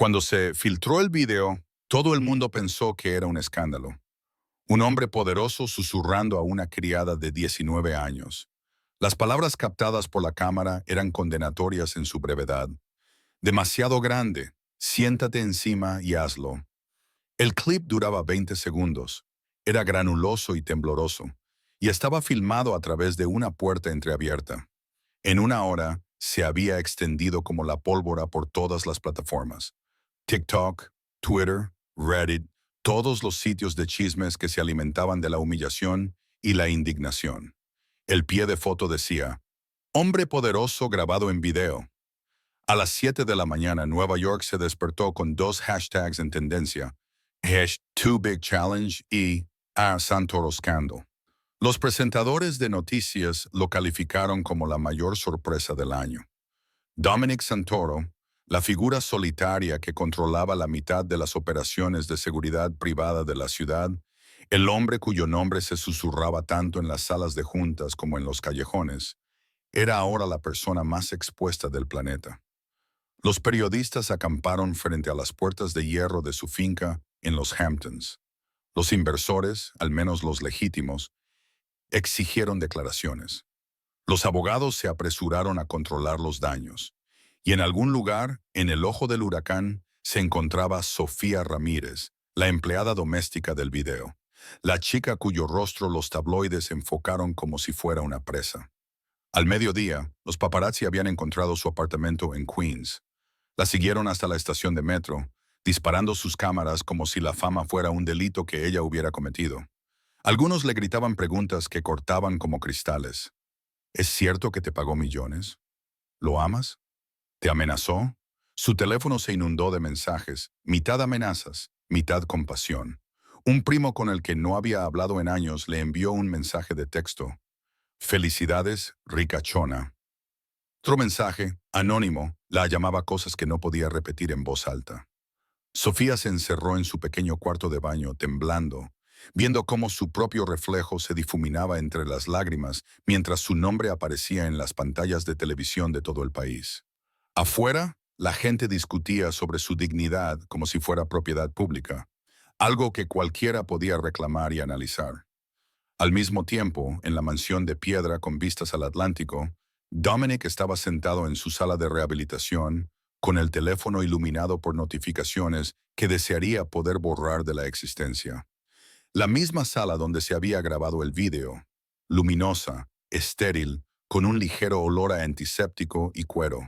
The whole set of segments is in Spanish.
Cuando se filtró el video, todo el mundo pensó que era un escándalo. Un hombre poderoso susurrando a una criada de 19 años. Las palabras captadas por la cámara eran condenatorias en su brevedad. Demasiado grande, siéntate encima y hazlo. El clip duraba 20 segundos. Era granuloso y tembloroso, y estaba filmado a través de una puerta entreabierta. En una hora, se había extendido como la pólvora por todas las plataformas. TikTok, Twitter, Reddit, todos los sitios de chismes que se alimentaban de la humillación y la indignación. El pie de foto decía, hombre poderoso grabado en video. A las 7 de la mañana, Nueva York se despertó con dos hashtags en tendencia, #TooBigChallenge y #Santoro Scandal. Los presentadores de noticias lo calificaron como la mayor sorpresa del año. Dominic Santoro, la figura solitaria que controlaba la mitad de las operaciones de seguridad privada de la ciudad, el hombre cuyo nombre se susurraba tanto en las salas de juntas como en los callejones, era ahora la persona más expuesta del planeta. Los periodistas acamparon frente a las puertas de hierro de su finca en los Hamptons. Los inversores, al menos los legítimos, exigieron declaraciones. Los abogados se apresuraron a controlar los daños. Y en algún lugar, en el ojo del huracán, se encontraba Sofía Ramírez, la empleada doméstica del video, la chica cuyo rostro los tabloides enfocaron como si fuera una presa. Al mediodía, los paparazzi habían encontrado su apartamento en Queens. La siguieron hasta la estación de metro, disparando sus cámaras como si la fama fuera un delito que ella hubiera cometido. Algunos le gritaban preguntas que cortaban como cristales. ¿Es cierto que te pagó millones? ¿Lo amas? ¿Te amenazó? Su teléfono se inundó de mensajes, mitad amenazas, mitad compasión. Un primo con el que no había hablado en años le envió un mensaje de texto. Felicidades, ricachona. Otro mensaje, anónimo, la llamaba cosas que no podía repetir en voz alta. Sofía se encerró en su pequeño cuarto de baño, temblando, viendo cómo su propio reflejo se difuminaba entre las lágrimas mientras su nombre aparecía en las pantallas de televisión de todo el país. Afuera, la gente discutía sobre su dignidad como si fuera propiedad pública, algo que cualquiera podía reclamar y analizar. Al mismo tiempo, en la mansión de piedra con vistas al Atlántico, Dominic estaba sentado en su sala de rehabilitación, con el teléfono iluminado por notificaciones que desearía poder borrar de la existencia. La misma sala donde se había grabado el vídeo, luminosa, estéril, con un ligero olor a antiséptico y cuero.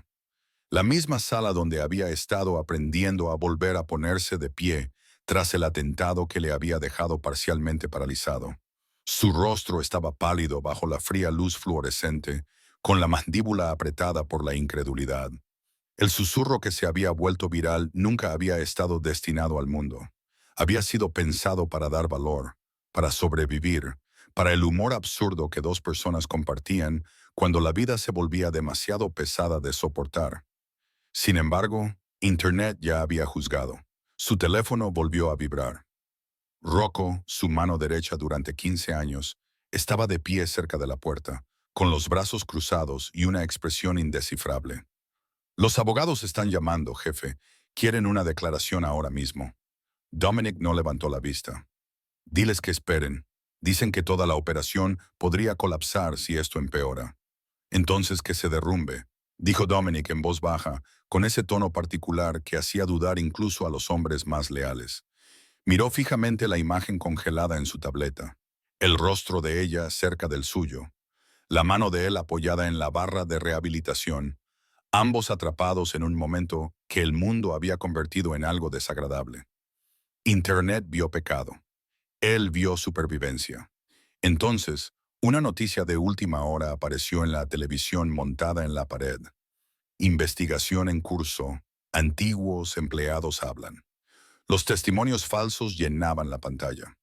La misma sala donde había estado aprendiendo a volver a ponerse de pie tras el atentado que le había dejado parcialmente paralizado. Su rostro estaba pálido bajo la fría luz fluorescente, con la mandíbula apretada por la incredulidad. El susurro que se había vuelto viral nunca había estado destinado al mundo. Había sido pensado para dar valor, para sobrevivir, para el humor absurdo que dos personas compartían cuando la vida se volvía demasiado pesada de soportar. Sin embargo, Internet ya había juzgado. Su teléfono volvió a vibrar. Rocco, su mano derecha durante 15 años, estaba de pie cerca de la puerta, con los brazos cruzados y una expresión indescifrable. Los abogados están llamando, jefe. Quieren una declaración ahora mismo. Dominic no levantó la vista. Diles que esperen. Dicen que toda la operación podría colapsar si esto empeora. Entonces que se derrumbe, dijo Dominic en voz baja, con ese tono particular que hacía dudar incluso a los hombres más leales. Miró fijamente la imagen congelada en su tableta, el rostro de ella cerca del suyo, la mano de él apoyada en la barra de rehabilitación, ambos atrapados en un momento que el mundo había convertido en algo desagradable. Internet vio pecado. Él vio supervivencia. Entonces, una noticia de última hora apareció en la televisión montada en la pared. Investigación en curso. Antiguos empleados hablan. Los testimonios falsos llenaban la pantalla.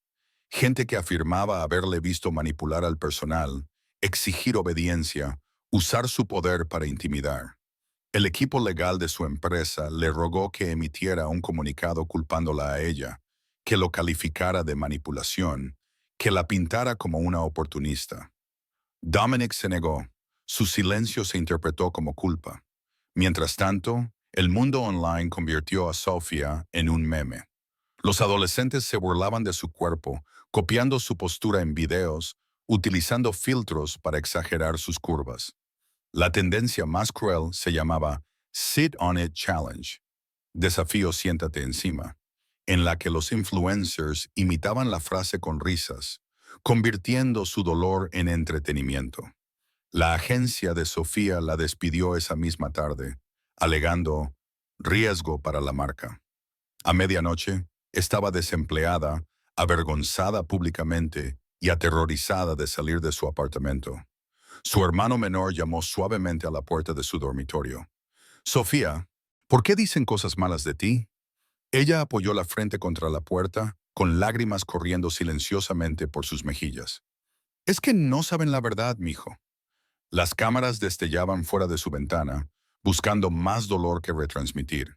Gente que afirmaba haberle visto manipular al personal, exigir obediencia, usar su poder para intimidar. El equipo legal de su empresa le rogó que emitiera un comunicado culpándola a ella, que lo calificara de manipulación, que la pintara como una oportunista. Dominic se negó. Su silencio se interpretó como culpa. Mientras tanto, El mundo online convirtió a Sofía en un meme. Los adolescentes se burlaban de su cuerpo, copiando su postura en videos, utilizando filtros para exagerar sus curvas. La tendencia más cruel se llamaba Sit on It Challenge, desafío siéntate encima, en la que los influencers imitaban la frase con risas, convirtiendo su dolor en entretenimiento. La agencia de Sofía la despidió esa misma tarde, alegando riesgo para la marca. A medianoche, estaba desempleada, avergonzada públicamente y aterrorizada de salir de su apartamento. Su hermano menor llamó suavemente a la puerta de su dormitorio. Sofía, ¿por qué dicen cosas malas de ti? Ella apoyó la frente contra la puerta, con lágrimas corriendo silenciosamente por sus mejillas. Es que no saben la verdad, mijo. Las cámaras destellaban fuera de su ventana, buscando más dolor que retransmitir.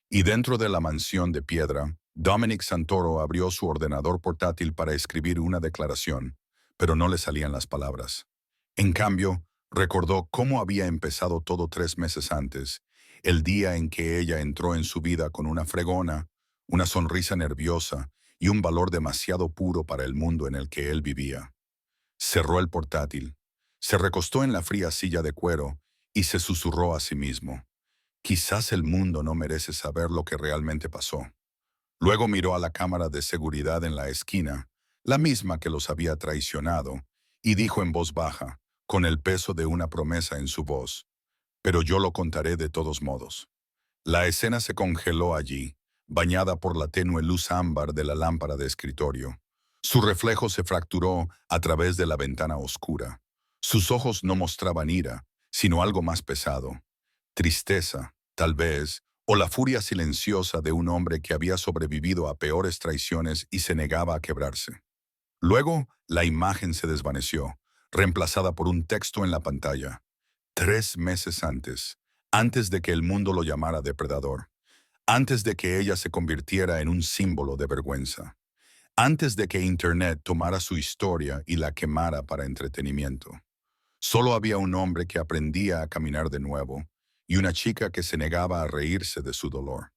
Y dentro de la mansión de piedra, Dominic Santoro abrió su ordenador portátil para escribir una declaración, pero no le salían las palabras. En cambio, recordó cómo había empezado todo 3 meses antes, el día en que ella entró en su vida con una fregona, una sonrisa nerviosa y un valor demasiado puro para el mundo en el que él vivía. Cerró el portátil, se recostó en la fría silla de cuero y se susurró a sí mismo. Quizás el mundo no merece saber lo que realmente pasó. Luego miró a la cámara de seguridad en la esquina, la misma que los había traicionado, y dijo en voz baja, con el peso de una promesa en su voz, pero yo lo contaré de todos modos. La escena se congeló allí, bañada por la tenue luz ámbar de la lámpara de escritorio. Su reflejo se fracturó a través de la ventana oscura. Sus ojos no mostraban ira, sino algo más pesado. Tristeza, tal vez, o la furia silenciosa de un hombre que había sobrevivido a peores traiciones y se negaba a quebrarse. Luego, la imagen se desvaneció, reemplazada por un texto en la pantalla. 3 meses antes de que el mundo lo llamara depredador, antes de que ella se convirtiera en un símbolo de vergüenza, antes de que Internet tomara su historia y la quemara para entretenimiento. Solo había un hombre que aprendía a caminar de nuevo y una chica que se negaba a reírse de su dolor.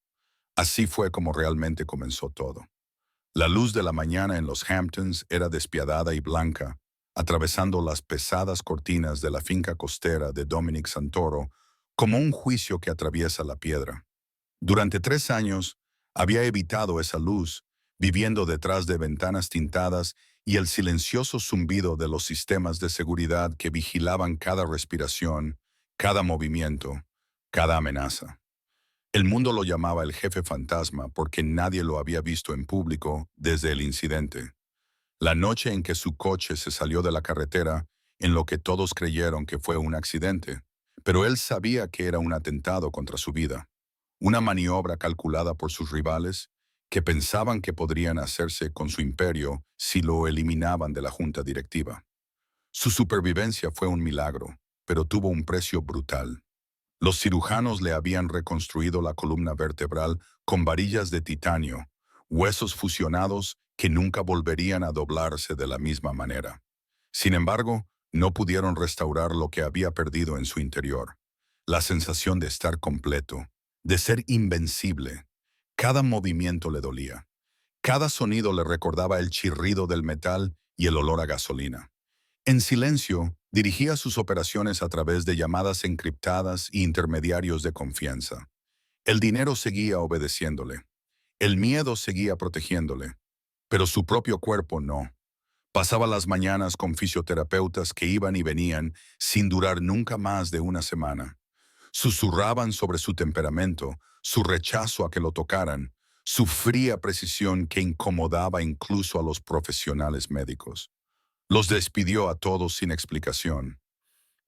Así fue como realmente comenzó todo. La luz de la mañana en los Hamptons era despiadada y blanca, atravesando las pesadas cortinas de la finca costera de Dominic Santoro como un juicio que atraviesa la piedra. Durante 3 años había evitado esa luz, viviendo detrás de ventanas tintadas y el silencioso zumbido de los sistemas de seguridad que vigilaban cada respiración, cada movimiento, cada amenaza. El mundo lo llamaba el jefe fantasma porque nadie lo había visto en público desde el incidente. La noche en que su coche se salió de la carretera, en lo que todos creyeron que fue un accidente, pero él sabía que era un atentado contra su vida, una maniobra calculada por sus rivales que pensaban que podrían hacerse con su imperio si lo eliminaban de la junta directiva. Su supervivencia fue un milagro, pero tuvo un precio brutal. Los cirujanos le habían reconstruido la columna vertebral con varillas de titanio, huesos fusionados que nunca volverían a doblarse de la misma manera. Sin embargo, no pudieron restaurar lo que había perdido en su interior, la sensación de estar completo, de ser invencible. Cada movimiento le dolía. Cada sonido le recordaba el chirrido del metal y el olor a gasolina. En silencio, dirigía sus operaciones a través de llamadas encriptadas y intermediarios de confianza. El dinero seguía obedeciéndole. El miedo seguía protegiéndole. Pero su propio cuerpo no. Pasaba las mañanas con fisioterapeutas que iban y venían sin durar nunca más de una semana. Susurraban sobre su temperamento, su rechazo a que lo tocaran, su fría precisión que incomodaba incluso a los profesionales médicos. Los despidió a todos sin explicación.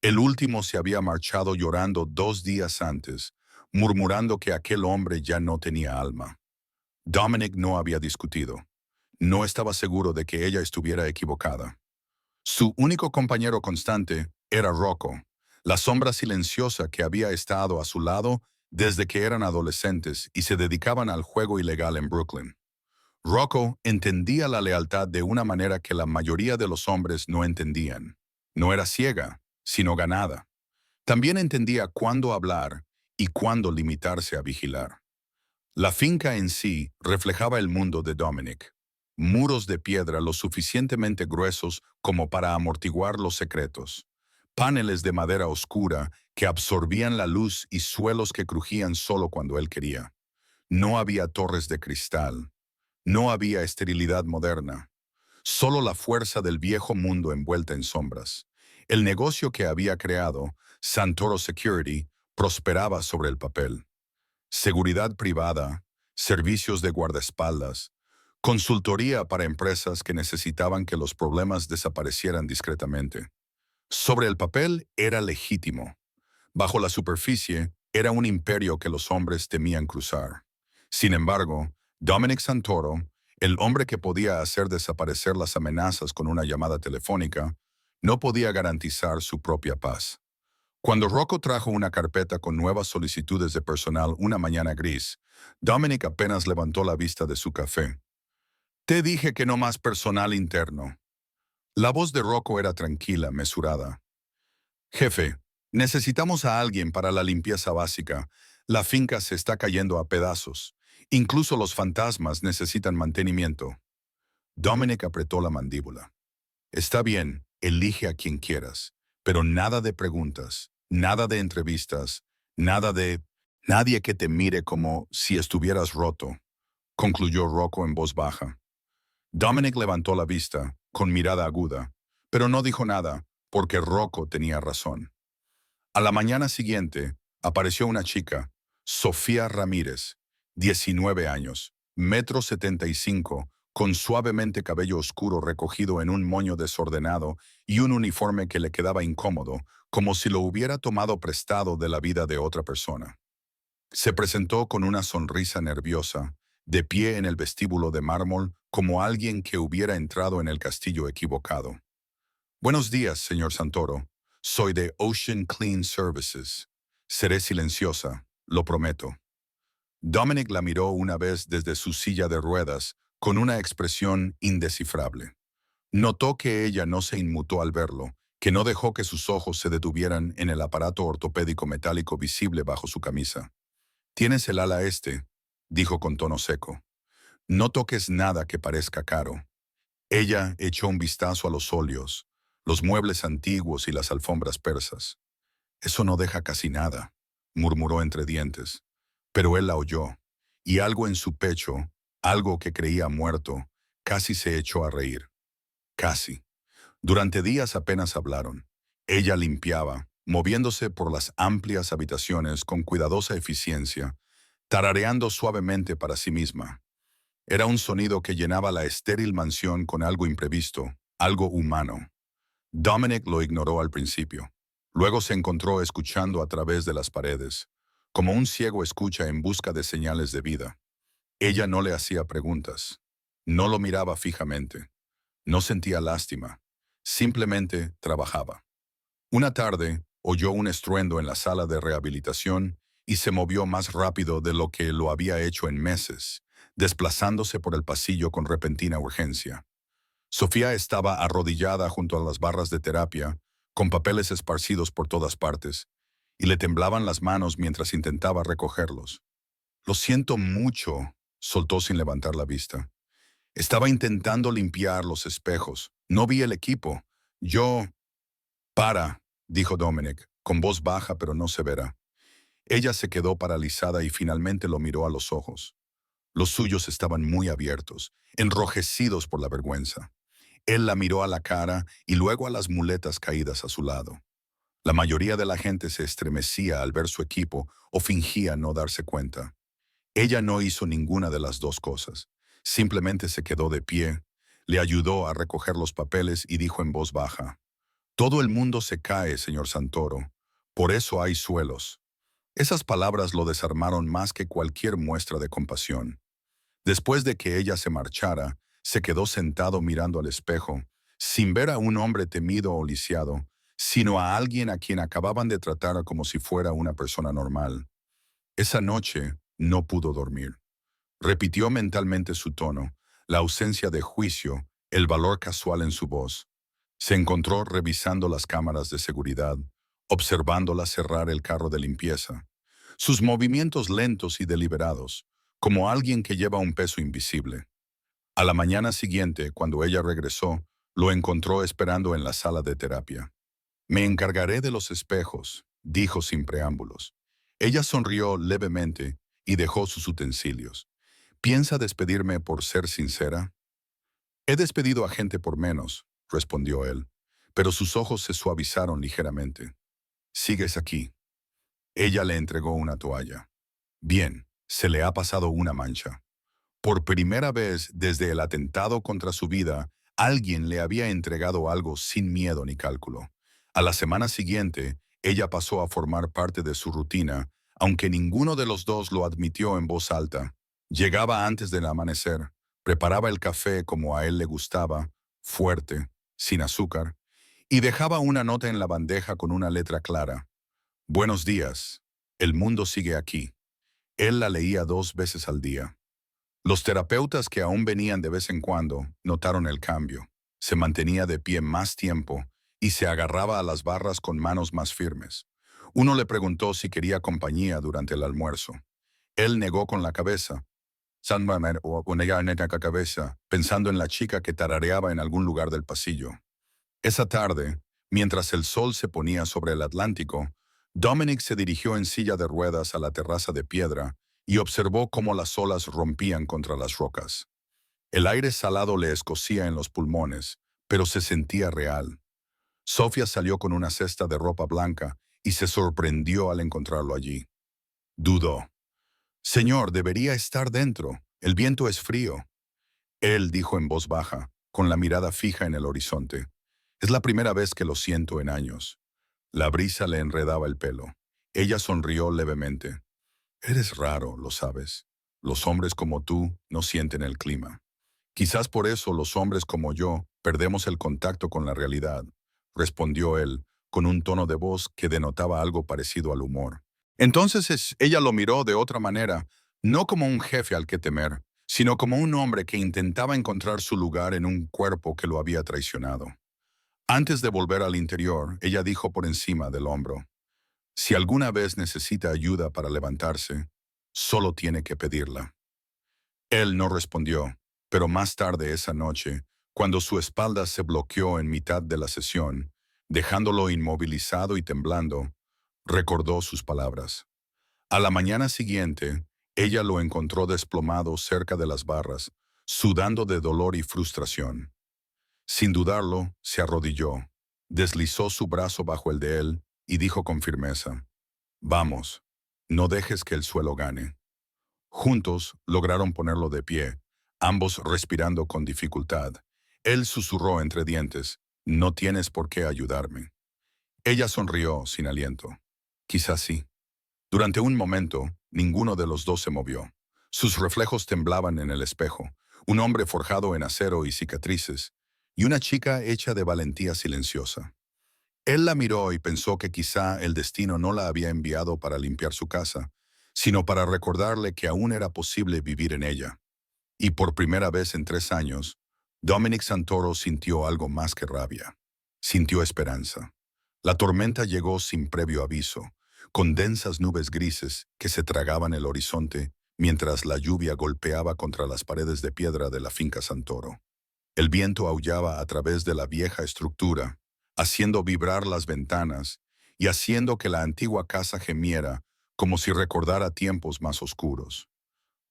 El último se había marchado llorando 2 días antes, murmurando que aquel hombre ya no tenía alma. Dominic no había discutido. No estaba seguro de que ella estuviera equivocada. Su único compañero constante era Rocco, la sombra silenciosa que había estado a su lado desde que eran adolescentes y se dedicaban al juego ilegal en Brooklyn. Rocco entendía la lealtad de una manera que la mayoría de los hombres no entendían. No era ciega, sino ganada. También entendía cuándo hablar y cuándo limitarse a vigilar. La finca en sí reflejaba el mundo de Dominic. Muros de piedra lo suficientemente gruesos como para amortiguar los secretos. Paneles de madera oscura que absorbían la luz y suelos que crujían solo cuando él quería. No había torres de cristal. No había esterilidad moderna. Solo la fuerza del viejo mundo envuelta en sombras. El negocio que había creado, Santoro Security, prosperaba sobre el papel. Seguridad privada, servicios de guardaespaldas, consultoría para empresas que necesitaban que los problemas desaparecieran discretamente. Sobre el papel era legítimo. Bajo la superficie era un imperio que los hombres temían cruzar. Sin embargo, Dominic Santoro, el hombre que podía hacer desaparecer las amenazas con una llamada telefónica, no podía garantizar su propia paz. Cuando Rocco trajo una carpeta con nuevas solicitudes de personal una mañana gris, Dominic apenas levantó la vista de su café. «Te dije que no más personal interno». La voz de Rocco era tranquila, mesurada. «Jefe, necesitamos a alguien para la limpieza básica. La finca se está cayendo a pedazos. Incluso los fantasmas necesitan mantenimiento». Dominic apretó la mandíbula. «Está bien, elige a quien quieras, pero nada de preguntas, nada de entrevistas, nada de... nadie que te mire como si estuvieras roto», concluyó Rocco en voz baja. Dominic levantó la vista, con mirada aguda, pero no dijo nada, porque Rocco tenía razón. A la mañana siguiente, apareció una chica, Sofía Ramírez, 19 años, 1,75 m, con suavemente cabello oscuro recogido en un moño desordenado y un uniforme que le quedaba incómodo, como si lo hubiera tomado prestado de la vida de otra persona. Se presentó con una sonrisa nerviosa, de pie en el vestíbulo de mármol, como alguien que hubiera entrado en el castillo equivocado. «Buenos días, señor Santoro. Soy de Ocean Clean Services. Seré silenciosa, lo prometo». Dominic la miró una vez desde su silla de ruedas, con una expresión indescifrable. Notó que ella no se inmutó al verlo, que no dejó que sus ojos se detuvieran en el aparato ortopédico metálico visible bajo su camisa. «Tienes el ala este», dijo con tono seco. «No toques nada que parezca caro». Ella echó un vistazo a los óleos, los muebles antiguos y las alfombras persas. «Eso no deja casi nada», murmuró entre dientes. Pero él la oyó, y algo en su pecho, algo que creía muerto, casi se echó a reír. Casi. Durante días apenas hablaron. Ella limpiaba, moviéndose por las amplias habitaciones con cuidadosa eficiencia, tarareando suavemente para sí misma. Era un sonido que llenaba la estéril mansión con algo imprevisto, algo humano. Dominic lo ignoró al principio. Luego se encontró escuchando a través de las paredes, como un ciego escucha en busca de señales de vida. Ella no le hacía preguntas. No lo miraba fijamente. No sentía lástima. Simplemente trabajaba. Una tarde, oyó un estruendo en la sala de rehabilitación y se movió más rápido de lo que lo había hecho en meses, desplazándose por el pasillo con repentina urgencia. Sofía estaba arrodillada junto a las barras de terapia, con papeles esparcidos por todas partes, y le temblaban las manos mientras intentaba recogerlos. «Lo siento mucho», soltó sin levantar la vista. «Estaba intentando limpiar los espejos. No vi el equipo. Yo...» «Para», dijo Dominic, con voz baja pero no severa. Ella se quedó paralizada y finalmente lo miró a los ojos. Los suyos estaban muy abiertos, enrojecidos por la vergüenza. Él la miró a la cara y luego a las muletas caídas a su lado. La mayoría de la gente se estremecía al ver su equipo o fingía no darse cuenta. Ella no hizo ninguna de las dos cosas. Simplemente se quedó de pie, le ayudó a recoger los papeles y dijo en voz baja: «Todo el mundo se cae, señor Santoro. Por eso hay suelos». Esas palabras lo desarmaron más que cualquier muestra de compasión. Después de que ella se marchara, se quedó sentado mirando al espejo, sin ver a un hombre temido o lisiado, sino a alguien a quien acababan de tratar como si fuera una persona normal. Esa noche no pudo dormir. Repitió mentalmente su tono, la ausencia de juicio, el valor casual en su voz. Se encontró revisando las cámaras de seguridad, observándola cerrar el carro de limpieza. sus movimientos lentos y deliberados, como alguien que lleva un peso invisible. A la mañana siguiente, cuando ella regresó, lo encontró esperando en la sala de terapia. Me encargaré de los espejos, dijo sin preámbulos. Ella sonrió levemente y dejó sus utensilios. ¿Piensa despedirme por ser sincera? He despedido a gente por menos, respondió él, pero sus ojos se suavizaron ligeramente. Sigues aquí. Ella le entregó una toalla. Bien, se le ha pasado una mancha. Por primera vez desde el atentado contra su vida, alguien le había entregado algo sin miedo ni cálculo. A la semana siguiente, ella pasó a formar parte de su rutina, aunque ninguno de los dos lo admitió en voz alta. Llegaba antes del amanecer, preparaba el café como a él le gustaba, fuerte, sin azúcar, y dejaba una nota en la bandeja con una letra clara. Buenos días, el mundo sigue aquí. Él la leía 2 veces al día. Los terapeutas que aún venían de vez en cuando notaron el cambio. Se mantenía de pie más tiempo y se agarraba a las barras con manos más firmes. Uno le preguntó si quería compañía durante el almuerzo. Él negó con la cabeza. O con ella en la cabeza, pensando en la chica que tarareaba en algún lugar del pasillo. Esa tarde, mientras el sol se ponía sobre el Atlántico, Dominic se dirigió en silla de ruedas a la terraza de piedra y observó cómo las olas rompían contra las rocas. El aire salado le escocía en los pulmones, pero se sentía real. Sofía salió con una cesta de ropa blanca y se sorprendió al encontrarlo allí. Dudó. Señor, debería estar dentro. El viento es frío. Él dijo en voz baja, con la mirada fija en el horizonte. Es la primera vez que lo siento en años. La brisa le enredaba el pelo. Ella sonrió levemente. Eres raro, lo sabes. Los hombres como tú no sienten el clima. Quizás por eso los hombres como yo perdemos el contacto con la realidad, respondió él, con un tono de voz que denotaba algo parecido al humor. Entonces ella lo miró de otra manera, no como un jefe al que temer, sino como un hombre que intentaba encontrar su lugar en un cuerpo que lo había traicionado. Antes de volver al interior, ella dijo por encima del hombro, si alguna vez necesita ayuda para levantarse, solo tiene que pedirla. Él no respondió, pero más tarde esa noche, cuando su espalda se bloqueó en mitad de la sesión, dejándolo inmovilizado y temblando, recordó sus palabras. A la mañana siguiente, ella lo encontró desplomado cerca de las barras, sudando de dolor y frustración. Sin dudarlo, se arrodilló, deslizó su brazo bajo el de él y dijo con firmeza, «Vamos, no dejes que el suelo gane». Juntos lograron ponerlo de pie, ambos respirando con dificultad. Él susurró entre dientes, «No tienes por qué ayudarme». Ella sonrió sin aliento. Quizás sí. Durante un momento, ninguno de los dos se movió. Sus reflejos temblaban en el espejo, un hombre forjado en acero y cicatrices, y una chica hecha de valentía silenciosa. Él la miró y pensó que quizá el destino no la había enviado para limpiar su casa, sino para recordarle que aún era posible vivir en ella. Y por primera vez en 3 años, Dominic Santoro sintió algo más que rabia. Sintió esperanza. La tormenta llegó sin previo aviso, con densas nubes grises que se tragaban el horizonte mientras la lluvia golpeaba contra las paredes de piedra de la finca Santoro. El viento aullaba a través de la vieja estructura, haciendo vibrar las ventanas y haciendo que la antigua casa gemiera como si recordara tiempos más oscuros.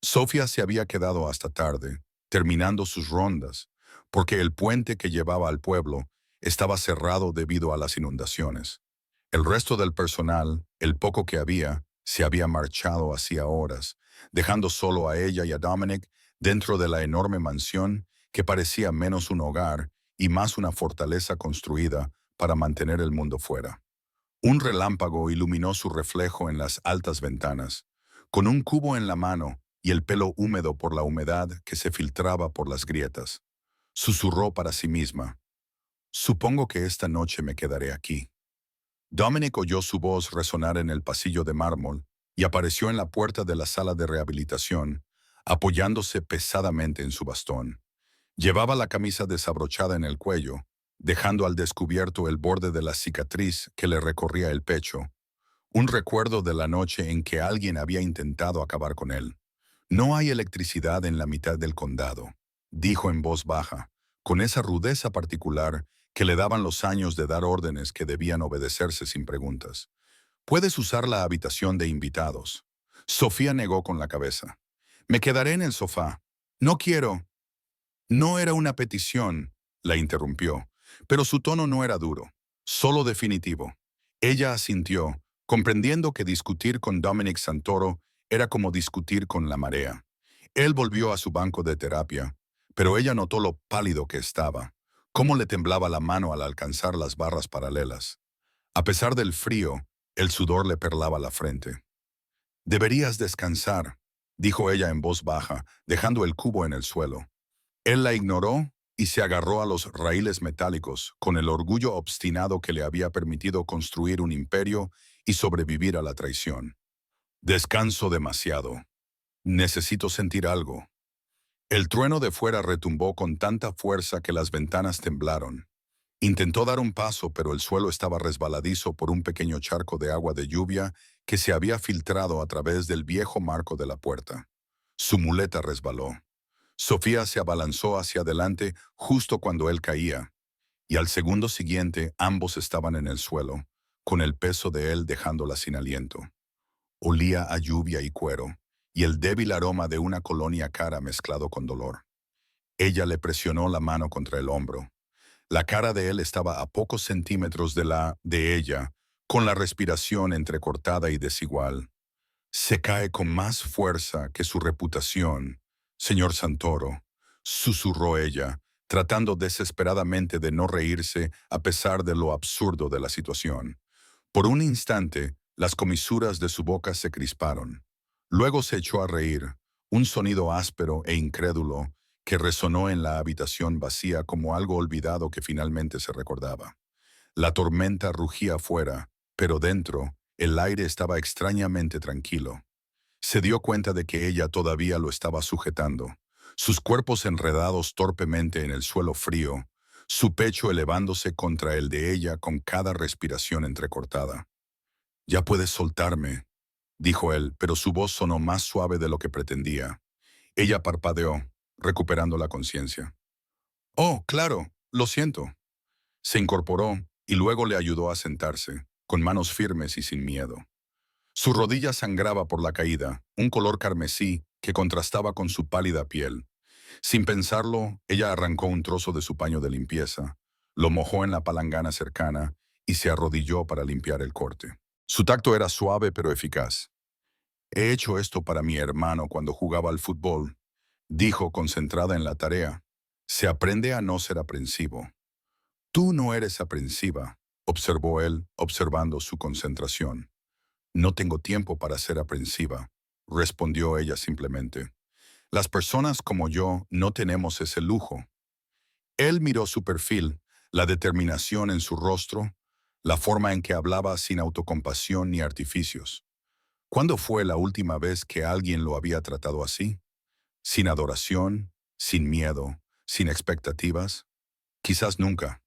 Sofía se había quedado hasta tarde, terminando sus rondas, porque el puente que llevaba al pueblo estaba cerrado debido a las inundaciones. El resto del personal, el poco que había, se había marchado hacía horas, dejando solo a ella y a Dominic dentro de la enorme mansión que parecía menos un hogar y más una fortaleza construida para mantener el mundo fuera. Un relámpago iluminó su reflejo en las altas ventanas. Con un cubo en la mano y el pelo húmedo por la humedad que se filtraba por las grietas, susurró para sí misma, «Supongo que esta noche me quedaré aquí». Dominic oyó su voz resonar en el pasillo de mármol y apareció en la puerta de la sala de rehabilitación, apoyándose pesadamente en su bastón. Llevaba la camisa desabrochada en el cuello, dejando al descubierto el borde de la cicatriz que le recorría el pecho, un recuerdo de la noche en que alguien había intentado acabar con él. No hay electricidad en la mitad del condado, dijo en voz baja, con esa rudeza particular que le daban los años de dar órdenes que debían obedecerse sin preguntas. Puedes usar la habitación de invitados. Sofía negó con la cabeza. Me quedaré en el sofá. No quiero. No era una petición, la interrumpió, pero su tono no era duro, solo definitivo. Ella asintió, comprendiendo que discutir con Dominic Santoro era como discutir con la marea. Él volvió a su banco de terapia, pero ella notó lo pálido que estaba, cómo le temblaba la mano al alcanzar las barras paralelas. A pesar del frío, el sudor le perlaba la frente. Deberías descansar, dijo ella en voz baja, dejando el cubo en el suelo. Él la ignoró y se agarró a los raíles metálicos con el orgullo obstinado que le había permitido construir un imperio y sobrevivir a la traición. Descanso demasiado. Necesito sentir algo. El trueno de fuera retumbó con tanta fuerza que las ventanas temblaron. Intentó dar un paso, pero el suelo estaba resbaladizo por un pequeño charco de agua de lluvia que se había filtrado a través del viejo marco de la puerta. Su muleta resbaló. Sofía se abalanzó hacia adelante justo cuando él caía, y al segundo siguiente ambos estaban en el suelo, con el peso de él dejándola sin aliento. Olía a lluvia y cuero, y el débil aroma de una colonia cara mezclado con dolor. Ella le presionó la mano contra el hombro. La cara de él estaba a pocos centímetros de la de ella, con la respiración entrecortada y desigual. Se cae con más fuerza que su reputación, señor Santoro, susurró ella, tratando desesperadamente de no reírse a pesar de lo absurdo de la situación. Por un instante, las comisuras de su boca se crisparon. Luego se echó a reír, un sonido áspero e incrédulo que resonó en la habitación vacía como algo olvidado que finalmente se recordaba. La tormenta rugía afuera, pero dentro, el aire estaba extrañamente tranquilo. Se dio cuenta de que ella todavía lo estaba sujetando, sus cuerpos enredados torpemente en el suelo frío, su pecho elevándose contra el de ella con cada respiración entrecortada. «Ya puedes soltarme», dijo él, pero su voz sonó más suave de lo que pretendía. Ella parpadeó, recuperando la conciencia. «Oh, claro, lo siento». Se incorporó y luego le ayudó a sentarse, con manos firmes y sin miedo. Su rodilla sangraba por la caída, un color carmesí que contrastaba con su pálida piel. Sin pensarlo, ella arrancó un trozo de su paño de limpieza, lo mojó en la palangana cercana y se arrodilló para limpiar el corte. Su tacto era suave pero eficaz. «He hecho esto para mi hermano cuando jugaba al fútbol», dijo concentrada en la tarea. «Se aprende a no ser aprensivo». «Tú no eres aprensiva», observó él, observando su concentración. «No tengo tiempo para ser aprensiva», respondió ella simplemente. «Las personas como yo no tenemos ese lujo». Él miró su perfil, la determinación en su rostro, la forma en que hablaba sin autocompasión ni artificios. ¿Cuándo fue la última vez que alguien lo había tratado así? Sin adoración, sin miedo, sin expectativas. Quizás nunca.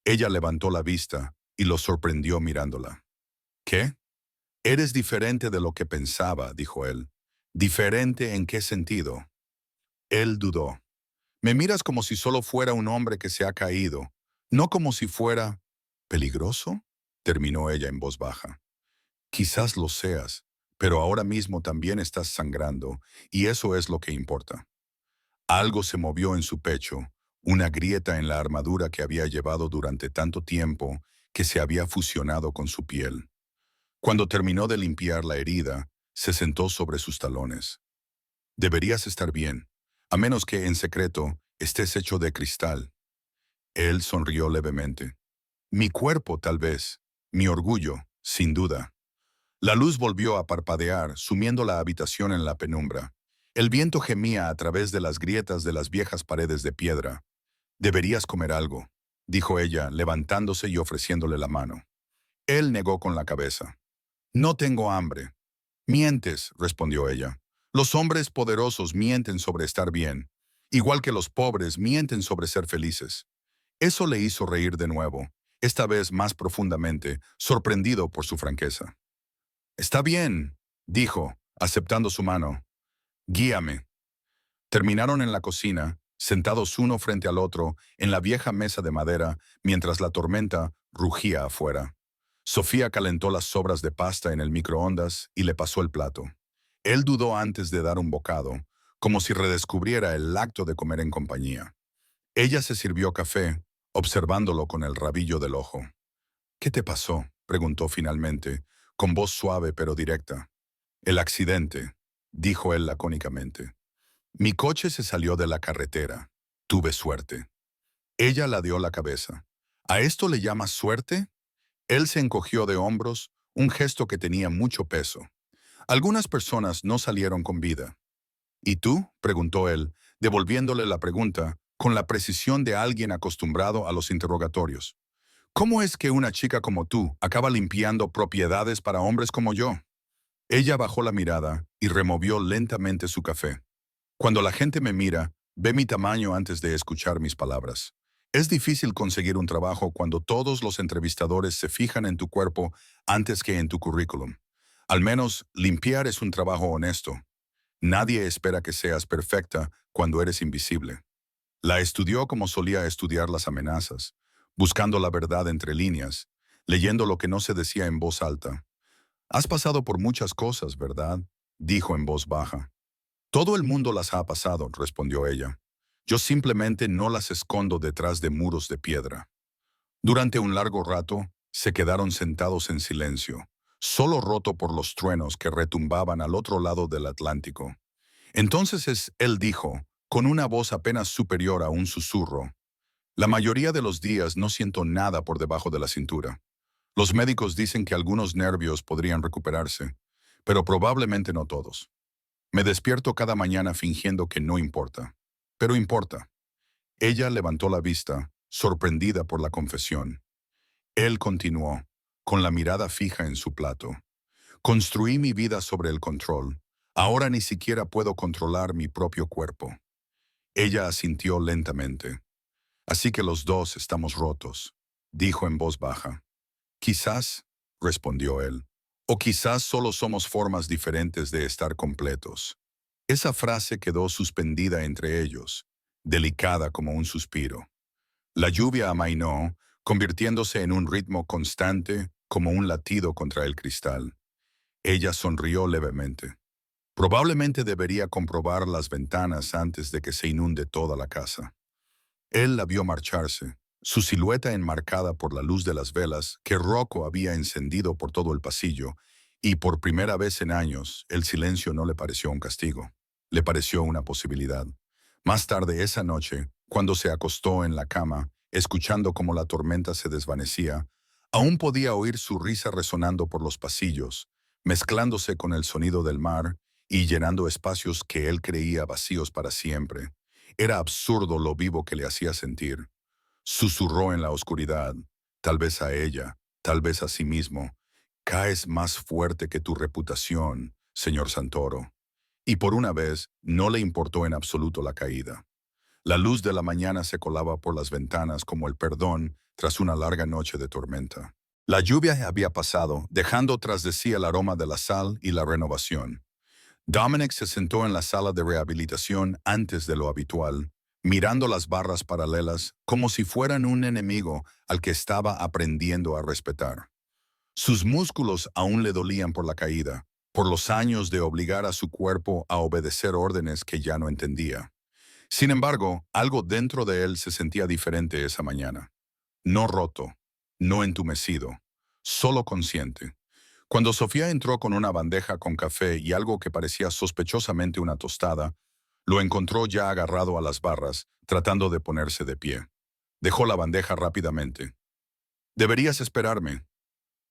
Ella levantó la vista y lo sorprendió mirándola. «¿Qué?» «Eres diferente de lo que pensaba», dijo él. «¿Diferente en qué sentido?» Él dudó. «Me miras como si solo fuera un hombre que se ha caído, no como si fuera peligroso», terminó ella en voz baja. «Quizás lo seas, pero ahora mismo también estás sangrando, y eso es lo que importa». Algo se movió en su pecho, una grieta en la armadura que había llevado durante tanto tiempo que se había fusionado con su piel. Cuando terminó de limpiar la herida, se sentó sobre sus talones. «Deberías estar bien, a menos que, en secreto, estés hecho de cristal». Él sonrió levemente. «Mi cuerpo, tal vez. Mi orgullo, sin duda». La luz volvió a parpadear, sumiendo la habitación en la penumbra. El viento gemía a través de las grietas de las viejas paredes de piedra. «Deberías comer algo», dijo ella, levantándose y ofreciéndole la mano. Él negó con la cabeza. «No tengo hambre». «Mientes», respondió ella. «Los hombres poderosos mienten sobre estar bien, igual que los pobres mienten sobre ser felices». Eso le hizo reír de nuevo, esta vez más profundamente, sorprendido por su franqueza. Está bien, dijo, aceptando su mano. Guíame. Terminaron en la cocina, sentados uno frente al otro, en la vieja mesa de madera, mientras la tormenta rugía afuera. Sofía calentó las sobras de pasta en el microondas y le pasó el plato. Él dudó antes de dar un bocado, como si redescubriera el acto de comer en compañía. Ella se sirvió café, observándolo con el rabillo del ojo. ¿Qué te pasó?, preguntó finalmente, con voz suave pero directa. El accidente, dijo él lacónicamente. Mi coche se salió de la carretera. Tuve suerte. Ella ladeó la cabeza. ¿A esto le llamas suerte? Él se encogió de hombros, un gesto que tenía mucho peso. Algunas personas no salieron con vida. ¿Y tú?, preguntó él, devolviéndole la pregunta con la precisión de alguien acostumbrado a los interrogatorios. ¿Cómo es que una chica como tú acaba limpiando propiedades para hombres como yo? Ella bajó la mirada y removió lentamente su café. Cuando la gente me mira, ve mi tamaño antes de escuchar mis palabras. Es difícil conseguir un trabajo cuando todos los entrevistadores se fijan en tu cuerpo antes que en tu currículum. Al menos, limpiar es un trabajo honesto. Nadie espera que seas perfecta cuando eres invisible. La estudió como solía estudiar las amenazas, buscando la verdad entre líneas, leyendo lo que no se decía en voz alta. Has pasado por muchas cosas, ¿verdad?, dijo en voz baja. Todo el mundo las ha pasado, respondió ella. Yo simplemente no las escondo detrás de muros de piedra. Durante un largo rato, se quedaron sentados en silencio, solo roto por los truenos que retumbaban al otro lado del Atlántico. Entonces él dijo, con una voz apenas superior a un susurro: la mayoría de los días no siento nada por debajo de la cintura. Los médicos dicen que algunos nervios podrían recuperarse, pero probablemente no todos. Me despierto cada mañana fingiendo que no importa. Pero importa. Ella levantó la vista, sorprendida por la confesión. Él continuó, con la mirada fija en su plato. Construí mi vida sobre el control. Ahora ni siquiera puedo controlar mi propio cuerpo. Ella asintió lentamente. Así que los dos estamos rotos, dijo en voz baja. Quizás, respondió él, o quizás solo somos formas diferentes de estar completos. Esa frase quedó suspendida entre ellos, delicada como un suspiro. La lluvia amainó, convirtiéndose en un ritmo constante como un latido contra el cristal. Ella sonrió levemente. Probablemente debería comprobar las ventanas antes de que se inunde toda la casa. Él la vio marcharse, su silueta enmarcada por la luz de las velas que Rocco había encendido por todo el pasillo, y por primera vez en años el silencio no le pareció un castigo, le pareció una posibilidad. Más tarde esa noche, cuando se acostó en la cama, escuchando cómo la tormenta se desvanecía, aún podía oír su risa resonando por los pasillos, mezclándose con el sonido del mar y llenando espacios que él creía vacíos para siempre. Era absurdo lo vivo que le hacía sentir. Susurró en la oscuridad, tal vez a ella, tal vez a sí mismo: caes más fuerte que tu reputación, señor Santoro. Y por una vez no le importó en absoluto la caída. La luz de la mañana se colaba por las ventanas como el perdón tras una larga noche de tormenta. La lluvia había pasado, dejando tras de sí el aroma de la sal y la renovación. Dominic se sentó en la sala de rehabilitación antes de lo habitual, mirando las barras paralelas como si fueran un enemigo al que estaba aprendiendo a respetar. Sus músculos aún le dolían por la caída, por los años de obligar a su cuerpo a obedecer órdenes que ya no entendía. Sin embargo, algo dentro de él se sentía diferente esa mañana. No roto, no entumecido, solo consciente. Cuando Sofía entró con una bandeja con café y algo que parecía sospechosamente una tostada, lo encontró ya agarrado a las barras, tratando de ponerse de pie. Dejó la bandeja rápidamente. «Deberías esperarme».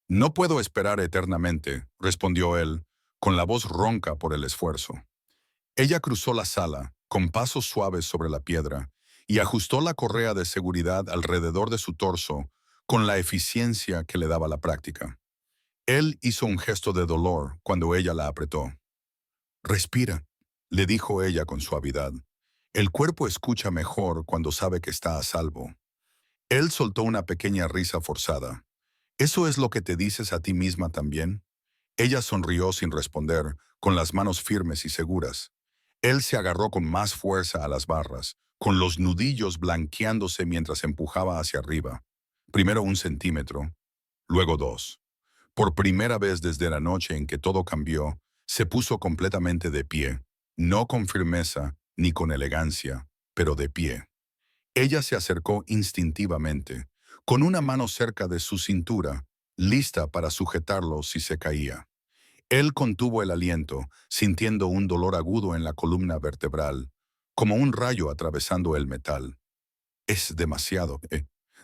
«No puedo esperar eternamente», respondió él, con la voz ronca por el esfuerzo. Ella cruzó la sala, con pasos suaves sobre la piedra, y ajustó la correa de seguridad alrededor de su torso con la eficiencia que le daba la práctica. Él hizo un gesto de dolor cuando ella la apretó. «Respira», le dijo ella con suavidad. «El cuerpo escucha mejor cuando sabe que está a salvo». Él soltó una pequeña risa forzada. «¿Eso es lo que te dices a ti misma también?». Ella sonrió sin responder, con las manos firmes y seguras. Él se agarró con más fuerza a las barras, con los nudillos blanqueándose mientras empujaba hacia arriba. Primero 1 centímetro, luego 2. Por primera vez desde la noche en que todo cambió, se puso completamente de pie, no con firmeza ni con elegancia, pero de pie. Ella se acercó instintivamente, con una mano cerca de su cintura, lista para sujetarlo si se caía. Él contuvo el aliento, sintiendo un dolor agudo en la columna vertebral, como un rayo atravesando el metal. «Es demasiado»,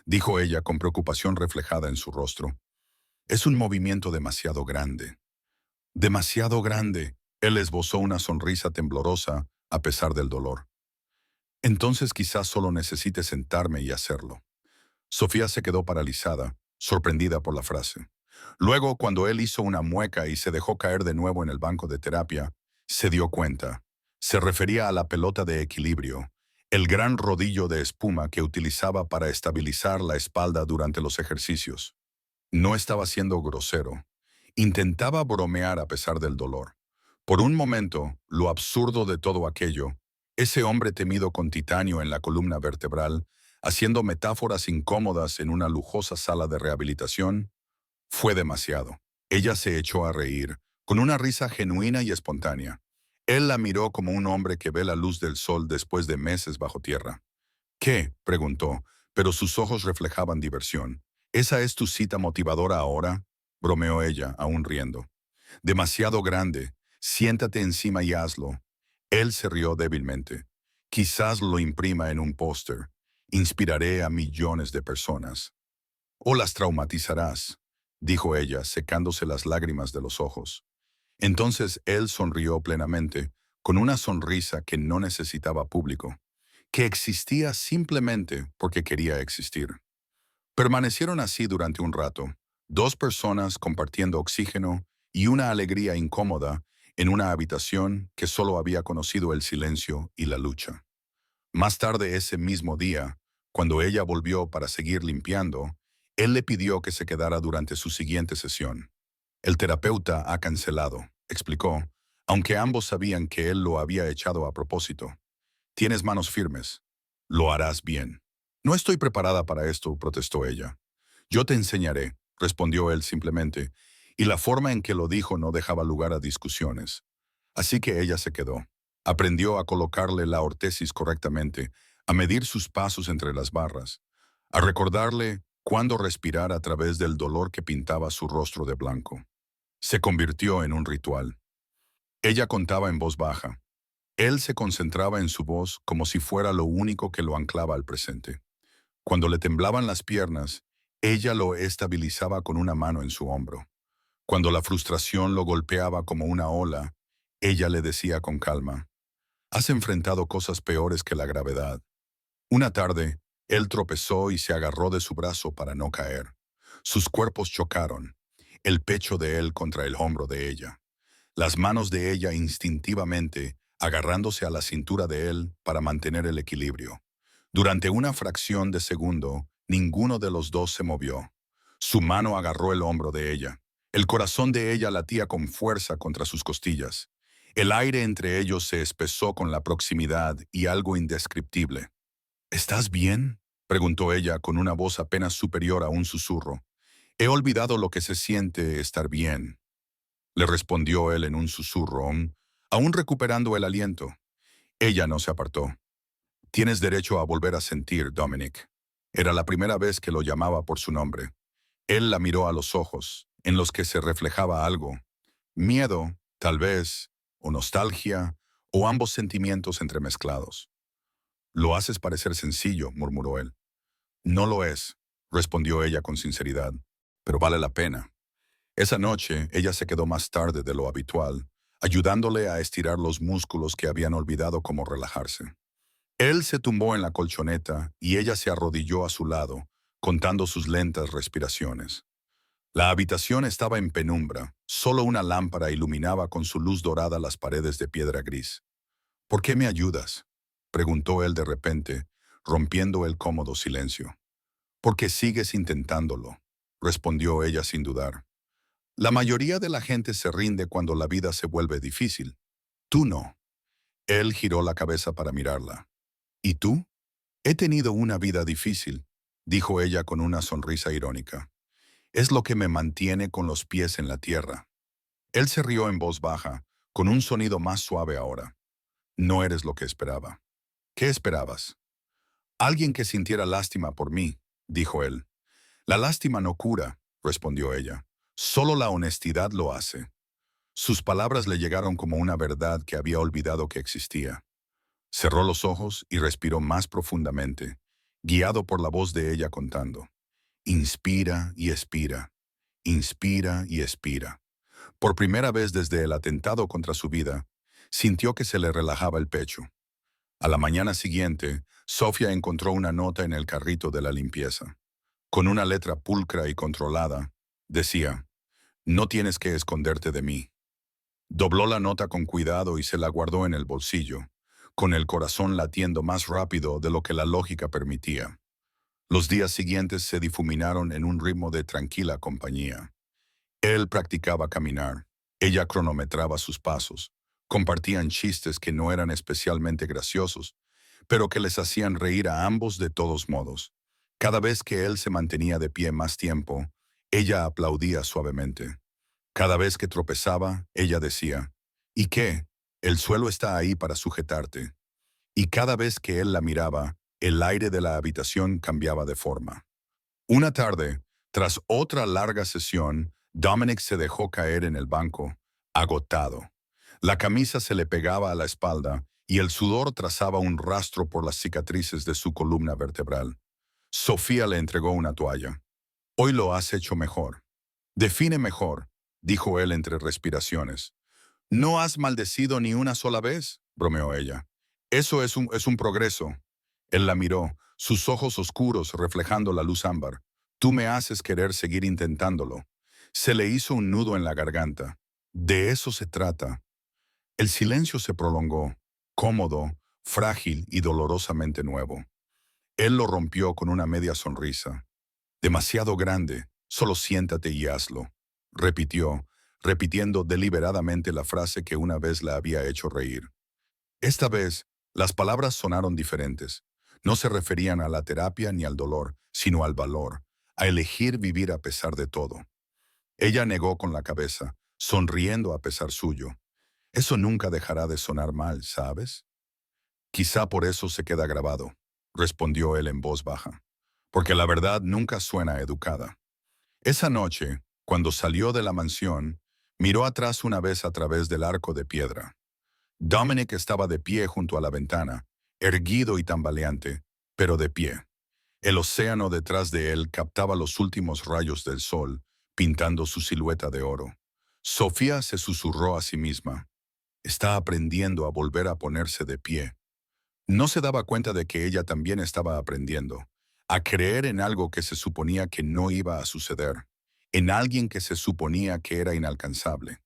dijo ella con preocupación reflejada en su rostro. «Es un movimiento demasiado grande». «Demasiado grande». Él esbozó una sonrisa temblorosa a pesar del dolor. «Entonces quizás solo necesite sentarme y hacerlo». Sofía se quedó paralizada, sorprendida por la frase. Luego, cuando él hizo una mueca y se dejó caer de nuevo en el banco de terapia, se dio cuenta. Se refería a la pelota de equilibrio, el gran rodillo de espuma que utilizaba para estabilizar la espalda durante los ejercicios. No estaba siendo grosero. Intentaba bromear a pesar del dolor. Por un momento, lo absurdo de todo aquello, ese hombre temido con titanio en la columna vertebral, haciendo metáforas incómodas en una lujosa sala de rehabilitación, fue demasiado. Ella se echó a reír, con una risa genuina y espontánea. Él la miró como un hombre que ve la luz del sol después de meses bajo tierra. «¿Qué?», preguntó, pero sus ojos reflejaban diversión. «¿Esa es tu cita motivadora ahora?», bromeó ella, aún riendo. «Demasiado grande. Siéntate encima y hazlo». Él se rió débilmente. «Quizás lo imprima en un póster. Inspiraré a millones de personas». «O las traumatizarás», dijo ella, secándose las lágrimas de los ojos. Entonces él sonrió plenamente, con una sonrisa que no necesitaba público, que existía simplemente porque quería existir. Permanecieron así durante un rato, dos personas compartiendo oxígeno y una alegría incómoda en una habitación que solo había conocido el silencio y la lucha. Más tarde ese mismo día, cuando ella volvió para seguir limpiando, él le pidió que se quedara durante su siguiente sesión. «El terapeuta ha cancelado», explicó, aunque ambos sabían que él lo había echado a propósito. «Tienes manos firmes. Lo harás bien». «No estoy preparada para esto», protestó ella. «Yo te enseñaré», respondió él simplemente, y la forma en que lo dijo no dejaba lugar a discusiones. Así que ella se quedó. Aprendió a colocarle la ortesis correctamente, a medir sus pasos entre las barras, a recordarle cuándo respirar a través del dolor que pintaba su rostro de blanco. Se convirtió en un ritual. Ella contaba en voz baja. Él se concentraba en su voz como si fuera lo único que lo anclaba al presente. Cuando le temblaban las piernas, ella lo estabilizaba con una mano en su hombro. Cuando la frustración lo golpeaba como una ola, ella le decía con calma: «Has enfrentado cosas peores que la gravedad». Una tarde, él tropezó y se agarró de su brazo para no caer. Sus cuerpos chocaron, el pecho de él contra el hombro de ella, las manos de ella instintivamente agarrándose a la cintura de él para mantener el equilibrio. Durante una fracción de segundo, ninguno de los dos se movió. Su mano agarró el hombro de ella. El corazón de ella latía con fuerza contra sus costillas. El aire entre ellos se espesó con la proximidad y algo indescriptible. «¿Estás bien?», preguntó ella con una voz apenas superior a un susurro. «He olvidado lo que se siente estar bien», le respondió él en un susurro, aún recuperando el aliento. Ella no se apartó. «Tienes derecho a volver a sentir, Dominic». Era la primera vez que lo llamaba por su nombre. Él la miró a los ojos, en los que se reflejaba algo. Miedo, tal vez, o nostalgia, o ambos sentimientos entremezclados. «Lo haces parecer sencillo», murmuró él. «No lo es», respondió ella con sinceridad, «pero vale la pena». Esa noche, ella se quedó más tarde de lo habitual, ayudándole a estirar los músculos que habían olvidado cómo relajarse. Él se tumbó en la colchoneta y ella se arrodilló a su lado, contando sus lentas respiraciones. La habitación estaba en penumbra, solo una lámpara iluminaba con su luz dorada las paredes de piedra gris. «¿Por qué me ayudas?», preguntó él de repente, rompiendo el cómodo silencio. «Porque sigues intentándolo», respondió ella sin dudar. La mayoría de la gente se rinde cuando la vida se vuelve difícil. Tú no. Él giró la cabeza para mirarla. ¿Y tú? He tenido una vida difícil, dijo ella con una sonrisa irónica. Es lo que me mantiene con los pies en la tierra. Él se rió en voz baja, con un sonido más suave ahora. No eres lo que esperaba. ¿Qué esperabas? Alguien que sintiera lástima por mí, dijo él. La lástima no cura, respondió ella. Solo la honestidad lo hace. Sus palabras le llegaron como una verdad que había olvidado que existía. Cerró los ojos y respiró más profundamente, guiado por la voz de ella contando. Inspira y expira. Inspira y expira. Por primera vez desde el atentado contra su vida, sintió que se le relajaba el pecho. A la mañana siguiente, Sofía encontró una nota en el carrito de la limpieza. Con una letra pulcra y controlada, decía, «No tienes que esconderte de mí». Dobló la nota con cuidado y se la guardó en el bolsillo, con el corazón latiendo más rápido de lo que la lógica permitía. Los días siguientes se difuminaron en un ritmo de tranquila compañía. Él practicaba caminar, ella cronometraba sus pasos, compartían chistes que no eran especialmente graciosos, pero que les hacían reír a ambos de todos modos. Cada vez que él se mantenía de pie más tiempo, ella aplaudía suavemente. Cada vez que tropezaba, ella decía, ¿y qué? El suelo está ahí para sujetarte. Y cada vez que él la miraba, el aire de la habitación cambiaba de forma. Una tarde, tras otra larga sesión, Dominic se dejó caer en el banco, agotado. La camisa se le pegaba a la espalda y el sudor trazaba un rastro por las cicatrices de su columna vertebral. Sofía le entregó una toalla. «Hoy lo has hecho mejor». «Define mejor», dijo él entre respiraciones. «No has maldecido ni una sola vez», bromeó ella. «Eso es un progreso». Él la miró, sus ojos oscuros reflejando la luz ámbar. «Tú me haces querer seguir intentándolo». Se le hizo un nudo en la garganta. De eso se trata. El silencio se prolongó, cómodo, frágil y dolorosamente nuevo. Él lo rompió con una media sonrisa. «Demasiado grande, solo siéntate y hazlo», repitió, repitiendo deliberadamente la frase que una vez la había hecho reír. Esta vez, las palabras sonaron diferentes. No se referían a la terapia ni al dolor, sino al valor, a elegir vivir a pesar de todo. Ella negó con la cabeza, sonriendo a pesar suyo. «Eso nunca dejará de sonar mal, ¿sabes?» «Quizá por eso se queda grabado», respondió él en voz baja. «Porque la verdad nunca suena educada». Esa noche, cuando salió de la mansión, miró atrás una vez a través del arco de piedra. Dominic estaba de pie junto a la ventana, erguido y tambaleante, pero de pie. El océano detrás de él captaba los últimos rayos del sol, pintando su silueta de oro. Sofía se susurró a sí misma. Está aprendiendo a volver a ponerse de pie. No se daba cuenta de que ella también estaba aprendiendo, a creer en algo que se suponía que no iba a suceder, en alguien que se suponía que era inalcanzable.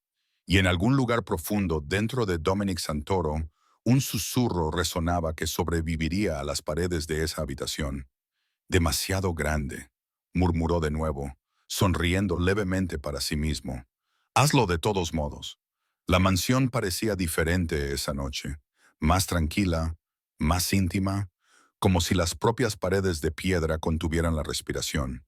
Y en algún lugar profundo dentro de Dominic Santoro, un susurro resonaba que sobreviviría a las paredes de esa habitación. «Demasiado grande», murmuró de nuevo, sonriendo levemente para sí mismo. «Hazlo de todos modos». La mansión parecía diferente esa noche, más tranquila, más íntima, como si las propias paredes de piedra contuvieran la respiración.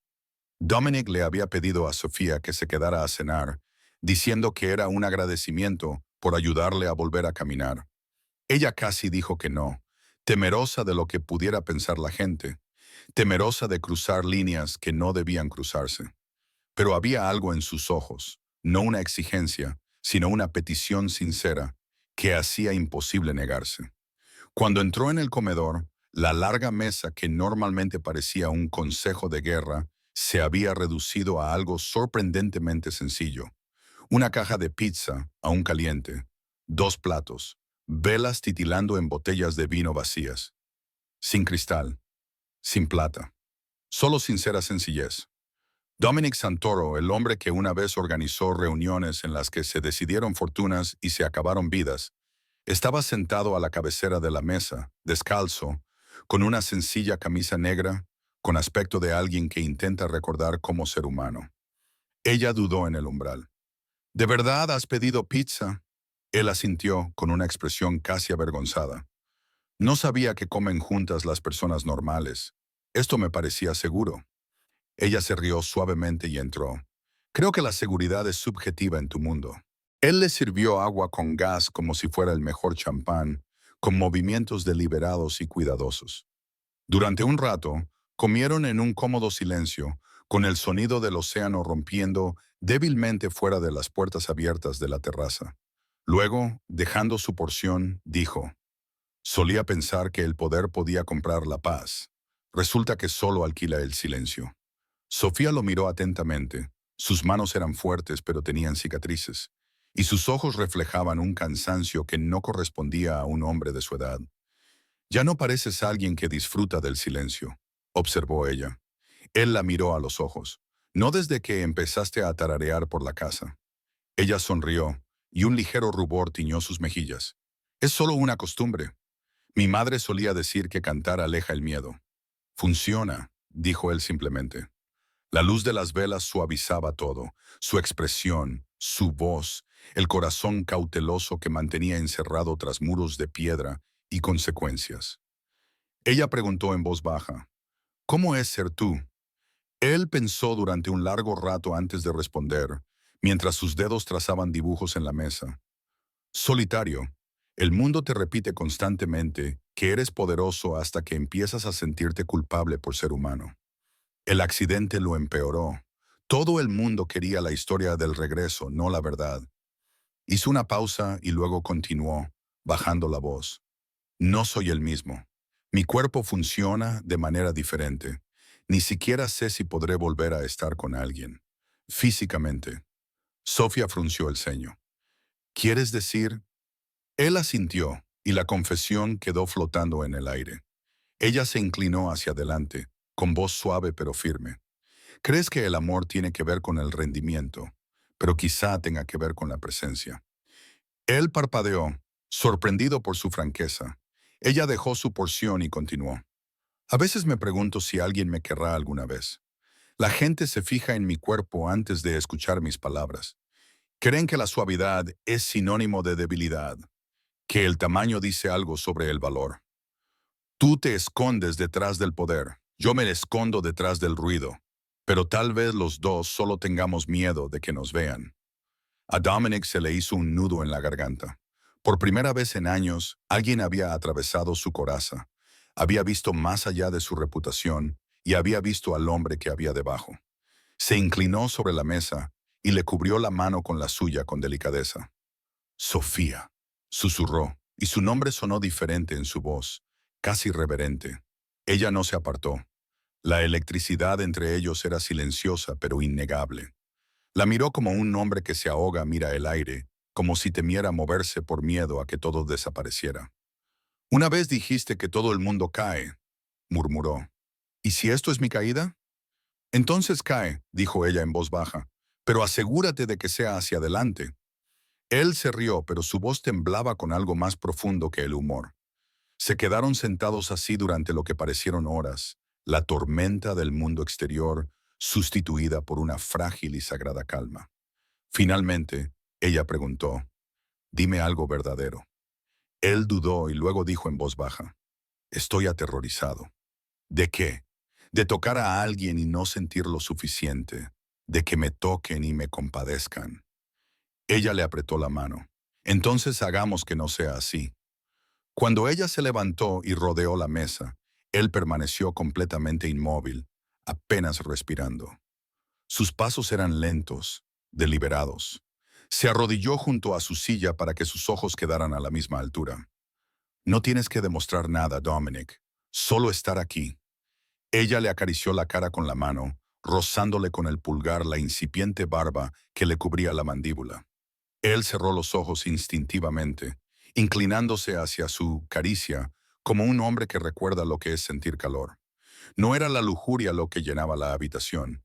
Dominic le había pedido a Sofía que se quedara a cenar, diciendo que era un agradecimiento por ayudarle a volver a caminar. Ella casi dijo que no, temerosa de lo que pudiera pensar la gente, temerosa de cruzar líneas que no debían cruzarse. Pero había algo en sus ojos, no una exigencia, sino una petición sincera, que hacía imposible negarse. Cuando entró en el comedor, la larga mesa que normalmente parecía un consejo de guerra se había reducido a algo sorprendentemente sencillo. Una caja de pizza, aún caliente, 2 platos, velas titilando en botellas de vino vacías. Sin cristal, sin plata, solo sincera sencillez. Dominic Santoro, el hombre que una vez organizó reuniones en las que se decidieron fortunas y se acabaron vidas, estaba sentado a la cabecera de la mesa, descalzo, con una sencilla camisa negra, con aspecto de alguien que intenta recordar cómo ser humano. Ella dudó en el umbral. ¿De verdad has pedido pizza? Él asintió con una expresión casi avergonzada. No sabía que comen juntas las personas normales. Esto me parecía seguro. Ella se rió suavemente y entró. Creo que la seguridad es subjetiva en tu mundo. Él le sirvió agua con gas como si fuera el mejor champán, con movimientos deliberados y cuidadosos. Durante un rato, comieron en un cómodo silencio, con el sonido del océano rompiendo débilmente fuera de las puertas abiertas de la terraza. Luego, dejando su porción, dijo, solía pensar que el poder podía comprar la paz. Resulta que solo alquila el silencio. Sofía lo miró atentamente. Sus manos eran fuertes pero tenían cicatrices, y sus ojos reflejaban un cansancio que no correspondía a un hombre de su edad. Ya no pareces alguien que disfruta del silencio, observó ella. Él la miró a los ojos. No desde que empezaste a tararear por la casa. Ella sonrió, y un ligero rubor tiñó sus mejillas. Es solo una costumbre. Mi madre solía decir que cantar aleja el miedo. Funciona, dijo él simplemente. La luz de las velas suavizaba todo, su expresión, su voz, el corazón cauteloso que mantenía encerrado tras muros de piedra y consecuencias. Ella preguntó en voz baja, ¿cómo es ser tú? Él pensó durante un largo rato antes de responder, mientras sus dedos trazaban dibujos en la mesa. Solitario. El mundo te repite constantemente que eres poderoso hasta que empiezas a sentirte culpable por ser humano. El accidente lo empeoró. Todo el mundo quería la historia del regreso, no la verdad. Hizo una pausa y luego continuó, bajando la voz. No soy el mismo. Mi cuerpo funciona de manera diferente. Ni siquiera sé si podré volver a estar con alguien. Físicamente. Sofía frunció el ceño. ¿Quieres decir? Él asintió, y la confesión quedó flotando en el aire. Ella se inclinó hacia adelante, con voz suave pero firme. Crees que el amor tiene que ver con el rendimiento, pero quizá tenga que ver con la presencia. Él parpadeó, sorprendido por su franqueza. Ella dejó su porción y continuó. A veces me pregunto si alguien me querrá alguna vez. La gente se fija en mi cuerpo antes de escuchar mis palabras. Creen que la suavidad es sinónimo de debilidad, que el tamaño dice algo sobre el valor. Tú te escondes detrás del poder, yo me escondo detrás del ruido, pero tal vez los dos solo tengamos miedo de que nos vean. A Dominic se le hizo un nudo en la garganta. Por primera vez en años, alguien había atravesado su coraza, había visto más allá de su reputación y había visto al hombre que había debajo. Se inclinó sobre la mesa y le cubrió la mano con la suya con delicadeza. Sofía, susurró, y su nombre sonó diferente en su voz, casi reverente. Ella no se apartó. La electricidad entre ellos era silenciosa pero innegable. La miró como un hombre que se ahoga mira el aire, como si temiera moverse por miedo a que todo desapareciera. Una vez dijiste que todo el mundo cae, murmuró. ¿Y si esto es mi caída? Entonces cae, dijo ella en voz baja, pero asegúrate de que sea hacia adelante. Él se rió, pero su voz temblaba con algo más profundo que el humor. Se quedaron sentados así durante lo que parecieron horas, la tormenta del mundo exterior sustituida por una frágil y sagrada calma. Finalmente, ella preguntó, «Dime algo verdadero». Él dudó y luego dijo en voz baja, «Estoy aterrorizado». ¿De qué? De tocar a alguien y no sentir lo suficiente, de que me toquen y me compadezcan. Ella le apretó la mano. «Entonces hagamos que no sea así». Cuando ella se levantó y rodeó la mesa, él permaneció completamente inmóvil, apenas respirando. Sus pasos eran lentos, deliberados. Se arrodilló junto a su silla para que sus ojos quedaran a la misma altura. No tienes que demostrar nada, Dominic. Solo estar aquí. Ella le acarició la cara con la mano, rozándole con el pulgar la incipiente barba que le cubría la mandíbula. Él cerró los ojos instintivamente, inclinándose hacia su caricia como un hombre que recuerda lo que es sentir calor. No era la lujuria lo que llenaba la habitación,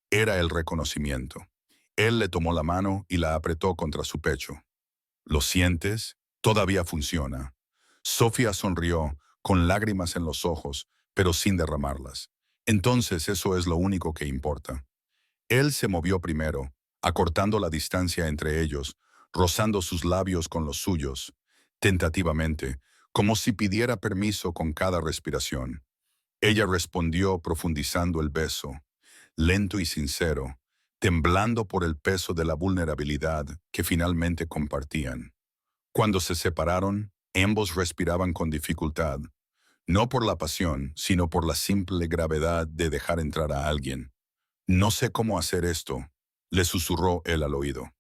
era el reconocimiento. Él le tomó la mano y la apretó contra su pecho. ¿Lo sientes? Todavía funciona. Sofía sonrió, con lágrimas en los ojos, pero sin derramarlas. Entonces eso es lo único que importa. Él se movió primero, acortando la distancia entre ellos, rozando sus labios con los suyos, tentativamente, como si pidiera permiso con cada respiración. Ella respondió profundizando el beso, lento y sincero, temblando por el peso de la vulnerabilidad que finalmente compartían. Cuando se separaron, ambos respiraban con dificultad, no por la pasión, sino por la simple gravedad de dejar entrar a alguien. No sé cómo hacer esto, le susurró él al oído.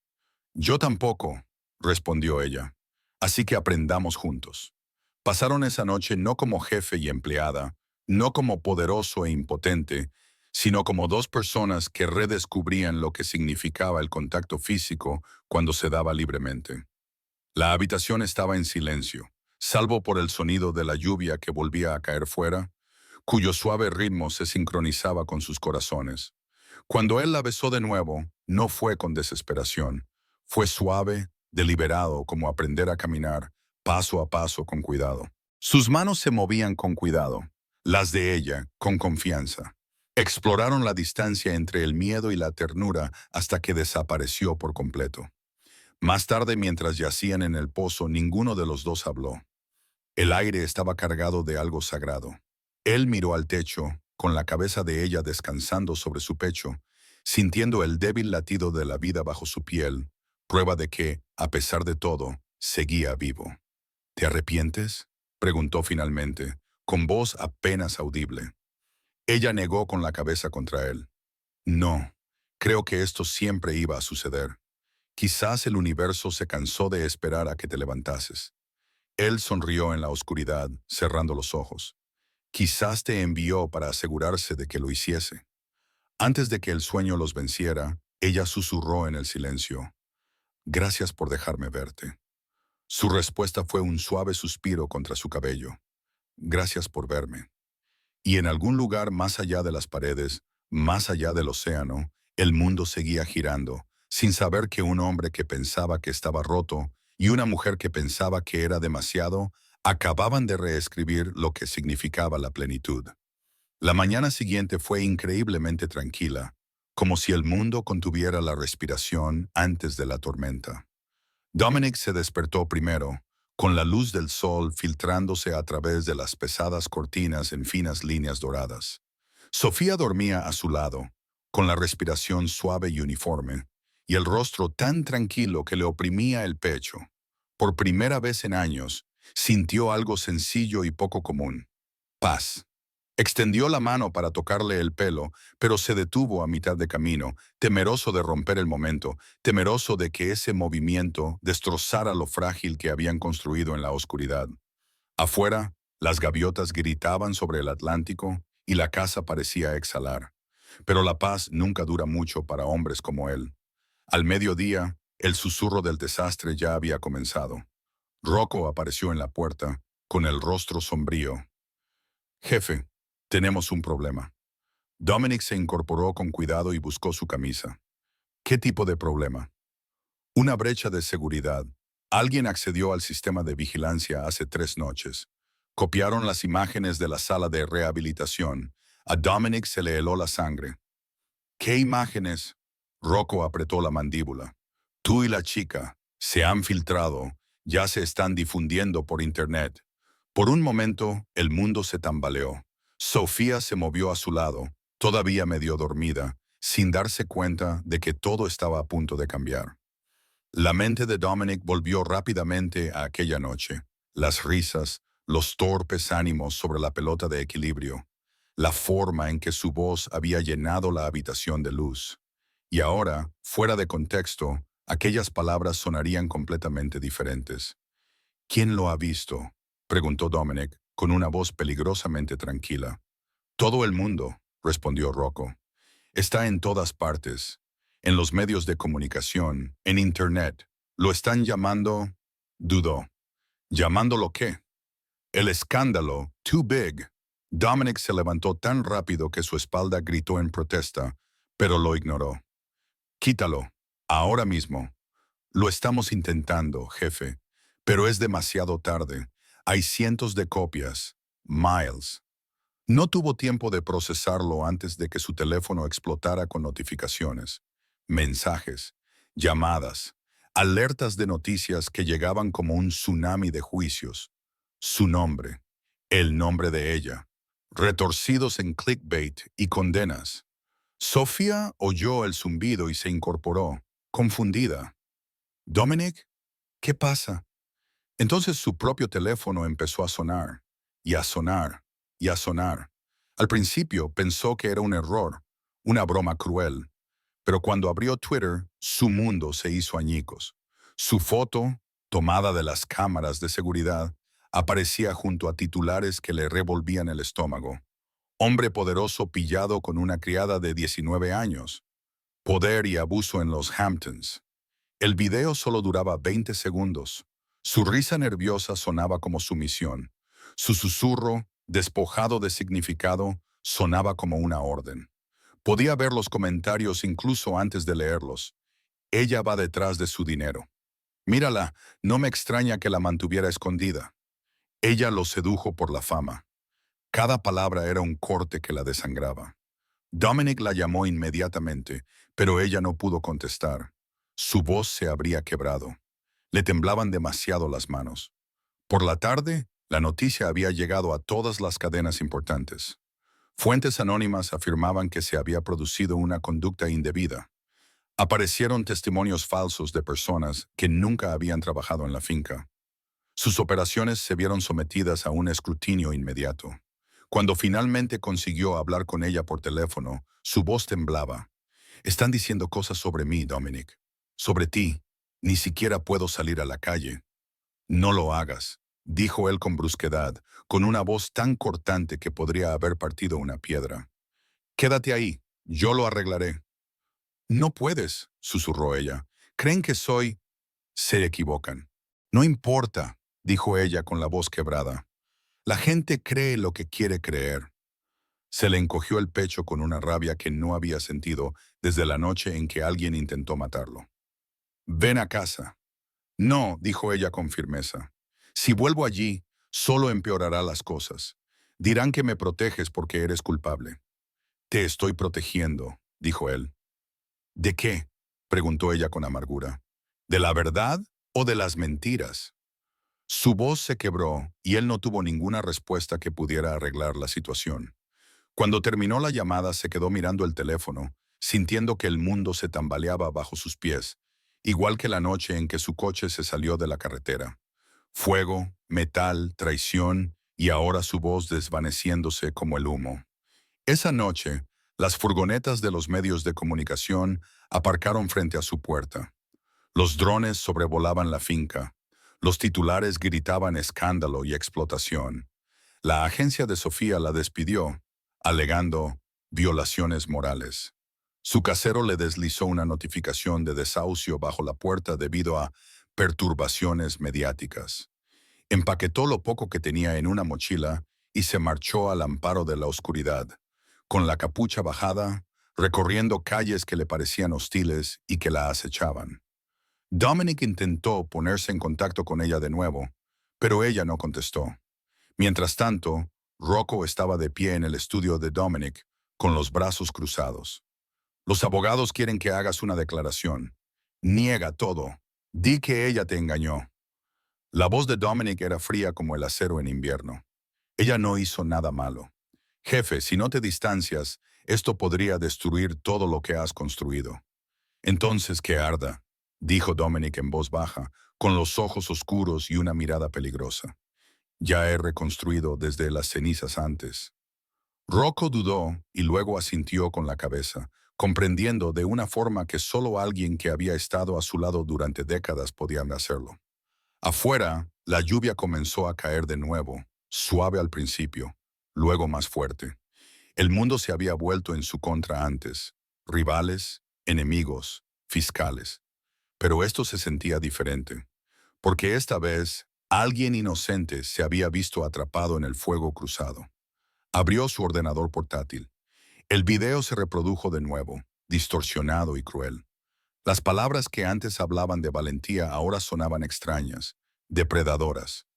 Yo tampoco, respondió ella. Así que aprendamos juntos. Pasaron esa noche no como jefe y empleada, no como poderoso e impotente, sino como dos personas que redescubrían lo que significaba el contacto físico cuando se daba libremente. La habitación estaba en silencio, salvo por el sonido de la lluvia que volvía a caer fuera, cuyo suave ritmo se sincronizaba con sus corazones. Cuando él la besó de nuevo, no fue con desesperación. Fue suave, deliberado, como aprender a caminar, paso a paso con cuidado. Sus manos se movían con cuidado, las de ella, con confianza. Exploraron la distancia entre el miedo y la ternura hasta que desapareció por completo. Más tarde, mientras yacían en el pozo, ninguno de los dos habló. El aire estaba cargado de algo sagrado. Él miró al techo, con la cabeza de ella descansando sobre su pecho, sintiendo el débil latido de la vida bajo su piel, prueba de que, a pesar de todo, seguía vivo. ¿Te arrepientes?, preguntó finalmente, con voz apenas audible. Ella negó con la cabeza contra él. No, creo que esto siempre iba a suceder. Quizás el universo se cansó de esperar a que te levantases. Él sonrió en la oscuridad, cerrando los ojos. Quizás te envió para asegurarse de que lo hiciese. Antes de que el sueño los venciera, ella susurró en el silencio. Gracias por dejarme verte. Su respuesta fue un suave suspiro contra su cabello. Gracias por verme. Y en algún lugar más allá de las paredes, más allá del océano, el mundo seguía girando, sin saber que un hombre que pensaba que estaba roto y una mujer que pensaba que era demasiado, acababan de reescribir lo que significaba la plenitud. La mañana siguiente fue increíblemente tranquila, como si el mundo contuviera la respiración antes de la tormenta. Dominic se despertó primero, con la luz del sol filtrándose a través de las pesadas cortinas en finas líneas doradas. Sofía dormía a su lado, con la respiración suave y uniforme, y el rostro tan tranquilo que le oprimía el pecho. Por primera vez en años, sintió algo sencillo y poco común: paz. Extendió la mano para tocarle el pelo, pero se detuvo a mitad de camino, temeroso de romper el momento, temeroso de que ese movimiento destrozara lo frágil que habían construido en la oscuridad. Afuera, las gaviotas gritaban sobre el Atlántico y la casa parecía exhalar. Pero la paz nunca dura mucho para hombres como él. Al mediodía, el susurro del desastre ya había comenzado. Rocco apareció en la puerta, con el rostro sombrío. Jefe, tenemos un problema. Dominic se incorporó con cuidado y buscó su camisa. ¿Qué tipo de problema? Una brecha de seguridad. Alguien accedió al sistema de vigilancia hace 3 noches. Copiaron las imágenes de la sala de rehabilitación. A Dominic se le heló la sangre. ¿Qué imágenes? Rocco apretó la mandíbula. Tú y la chica se han filtrado, ya se están difundiendo por internet. Por un momento, el mundo se tambaleó. Sofía se movió a su lado, todavía medio dormida, sin darse cuenta de que todo estaba a punto de cambiar. La mente de Dominic volvió rápidamente a aquella noche. Las risas, los torpes ánimos sobre la pelota de equilibrio, la forma en que su voz había llenado la habitación de luz. Y ahora, fuera de contexto, aquellas palabras sonarían completamente diferentes. ¿Quién lo ha visto?, preguntó Dominic, con una voz peligrosamente tranquila. Todo el mundo, respondió Rocco. Está en todas partes. En los medios de comunicación, en Internet. Lo están llamando... Dudó. ¿Llamándolo qué? El escándalo, too big. Dominic se levantó tan rápido que su espalda gritó en protesta, pero lo ignoró. Quítalo, ahora mismo. Lo estamos intentando, jefe, pero es demasiado tarde. Hay cientos de copias. Miles. No tuvo tiempo de procesarlo antes de que su teléfono explotara con notificaciones. mensajes, llamadas, alertas de noticias que llegaban como un tsunami de juicios. Su nombre, el nombre de ella, retorcidos en clickbait y condenas. Sofía oyó el zumbido y se incorporó, confundida. «Dominic, ¿qué pasa?» Entonces su propio teléfono empezó a sonar, y a sonar, y a sonar. Al principio pensó que era un error, una broma cruel, pero cuando abrió Twitter, su mundo se hizo añicos. Su foto, tomada de las cámaras de seguridad, aparecía junto a titulares que le revolvían el estómago. Hombre poderoso pillado con una criada de 19 años. Poder y abuso en los Hamptons. El video solo duraba 20 segundos. Su risa nerviosa sonaba como sumisión. Su susurro, despojado de significado, sonaba como una orden. Podía ver los comentarios incluso antes de leerlos. Ella va detrás de su dinero. Mírala, no me extraña que la mantuviera escondida. Ella lo sedujo por la fama. Cada palabra era un corte que la desangraba. Dominic la llamó inmediatamente, pero ella no pudo contestar. Su voz se habría quebrado. Le temblaban demasiado las manos. Por la tarde, la noticia había llegado a todas las cadenas importantes. Fuentes anónimas afirmaban que se había producido una conducta indebida. Aparecieron testimonios falsos de personas que nunca habían trabajado en la finca. Sus operaciones se vieron sometidas a un escrutinio inmediato. Cuando finalmente consiguió hablar con ella por teléfono, su voz temblaba. «Están diciendo cosas sobre mí, Dominic. Sobre ti. Ni siquiera puedo salir a la calle». «No lo hagas», dijo él con brusquedad, con una voz tan cortante que podría haber partido una piedra. «Quédate ahí. Yo lo arreglaré». «No puedes», susurró ella. «Creen que soy...» «Se equivocan». «No importa», dijo ella con la voz quebrada. «La gente cree lo que quiere creer». Se le encogió el pecho con una rabia que no había sentido desde la noche en que alguien intentó matarlo. «Ven a casa». «No», dijo ella con firmeza. «Si vuelvo allí, solo empeorará las cosas. Dirán que me proteges porque eres culpable». «Te estoy protegiendo», dijo él. «¿De qué?», preguntó ella con amargura. «¿De la verdad o de las mentiras?». Su voz se quebró y él no tuvo ninguna respuesta que pudiera arreglar la situación. Cuando terminó la llamada se quedó mirando el teléfono, sintiendo que el mundo se tambaleaba bajo sus pies, igual que la noche en que su coche se salió de la carretera. Fuego, metal, traición y ahora su voz desvaneciéndose como el humo. Esa noche, las furgonetas de los medios de comunicación aparcaron frente a su puerta. Los drones sobrevolaban la finca. Los titulares gritaban escándalo y explotación. La agencia de Sofía la despidió, alegando violaciones morales. Su casero le deslizó una notificación de desahucio bajo la puerta debido a perturbaciones mediáticas. Empaquetó lo poco que tenía en una mochila y se marchó al amparo de la oscuridad, con la capucha bajada, recorriendo calles que le parecían hostiles y que la acechaban. Dominic intentó ponerse en contacto con ella de nuevo, pero ella no contestó. Mientras tanto, Rocco estaba de pie en el estudio de Dominic, con los brazos cruzados. «Los abogados quieren que hagas una declaración. Niega todo. Di que ella te engañó». La voz de Dominic era fría como el acero en invierno. «Ella no hizo nada malo. Jefe, si no te distancias, esto podría destruir todo lo que has construido». «Entonces que arda», dijo Dominic en voz baja, con los ojos oscuros y una mirada peligrosa. «Ya he reconstruido desde las cenizas antes». Rocco dudó y luego asintió con la cabeza, comprendiendo de una forma que solo alguien que había estado a su lado durante décadas podía hacerlo. Afuera, la lluvia comenzó a caer de nuevo, suave al principio, luego más fuerte. El mundo se había vuelto en su contra antes, rivales, enemigos, fiscales. Pero esto se sentía diferente, porque esta vez alguien inocente se había visto atrapado en el fuego cruzado. Abrió su ordenador portátil. El video se reprodujo de nuevo, distorsionado y cruel. Las palabras que antes hablaban de valentía ahora sonaban extrañas, depredadoras.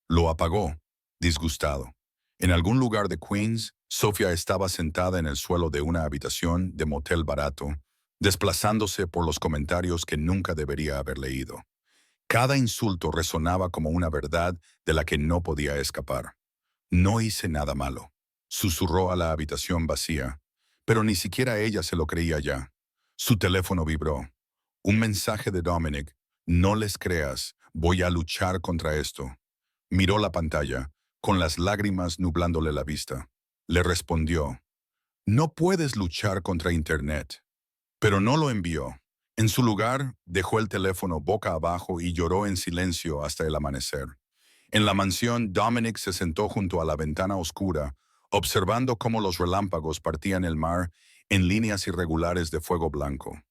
Lo apagó, disgustado. En algún lugar de Queens, Sofía estaba sentada en el suelo de una habitación de motel barato, desplazándose por los comentarios que nunca debería haber leído. Cada insulto resonaba como una verdad de la que no podía escapar. No hice nada malo, susurró a la habitación vacía, pero ni siquiera ella se lo creía ya. Su teléfono vibró. Un mensaje de Dominic: no les creas, voy a luchar contra esto. Miró la pantalla, con las lágrimas nublándole la vista. Le respondió: no puedes luchar contra Internet. Pero no lo envió. En su lugar, dejó el teléfono boca abajo y lloró en silencio hasta el amanecer. En la mansión, Dominic se sentó junto a la ventana oscura, observando cómo los relámpagos partían el mar en líneas irregulares de fuego blanco.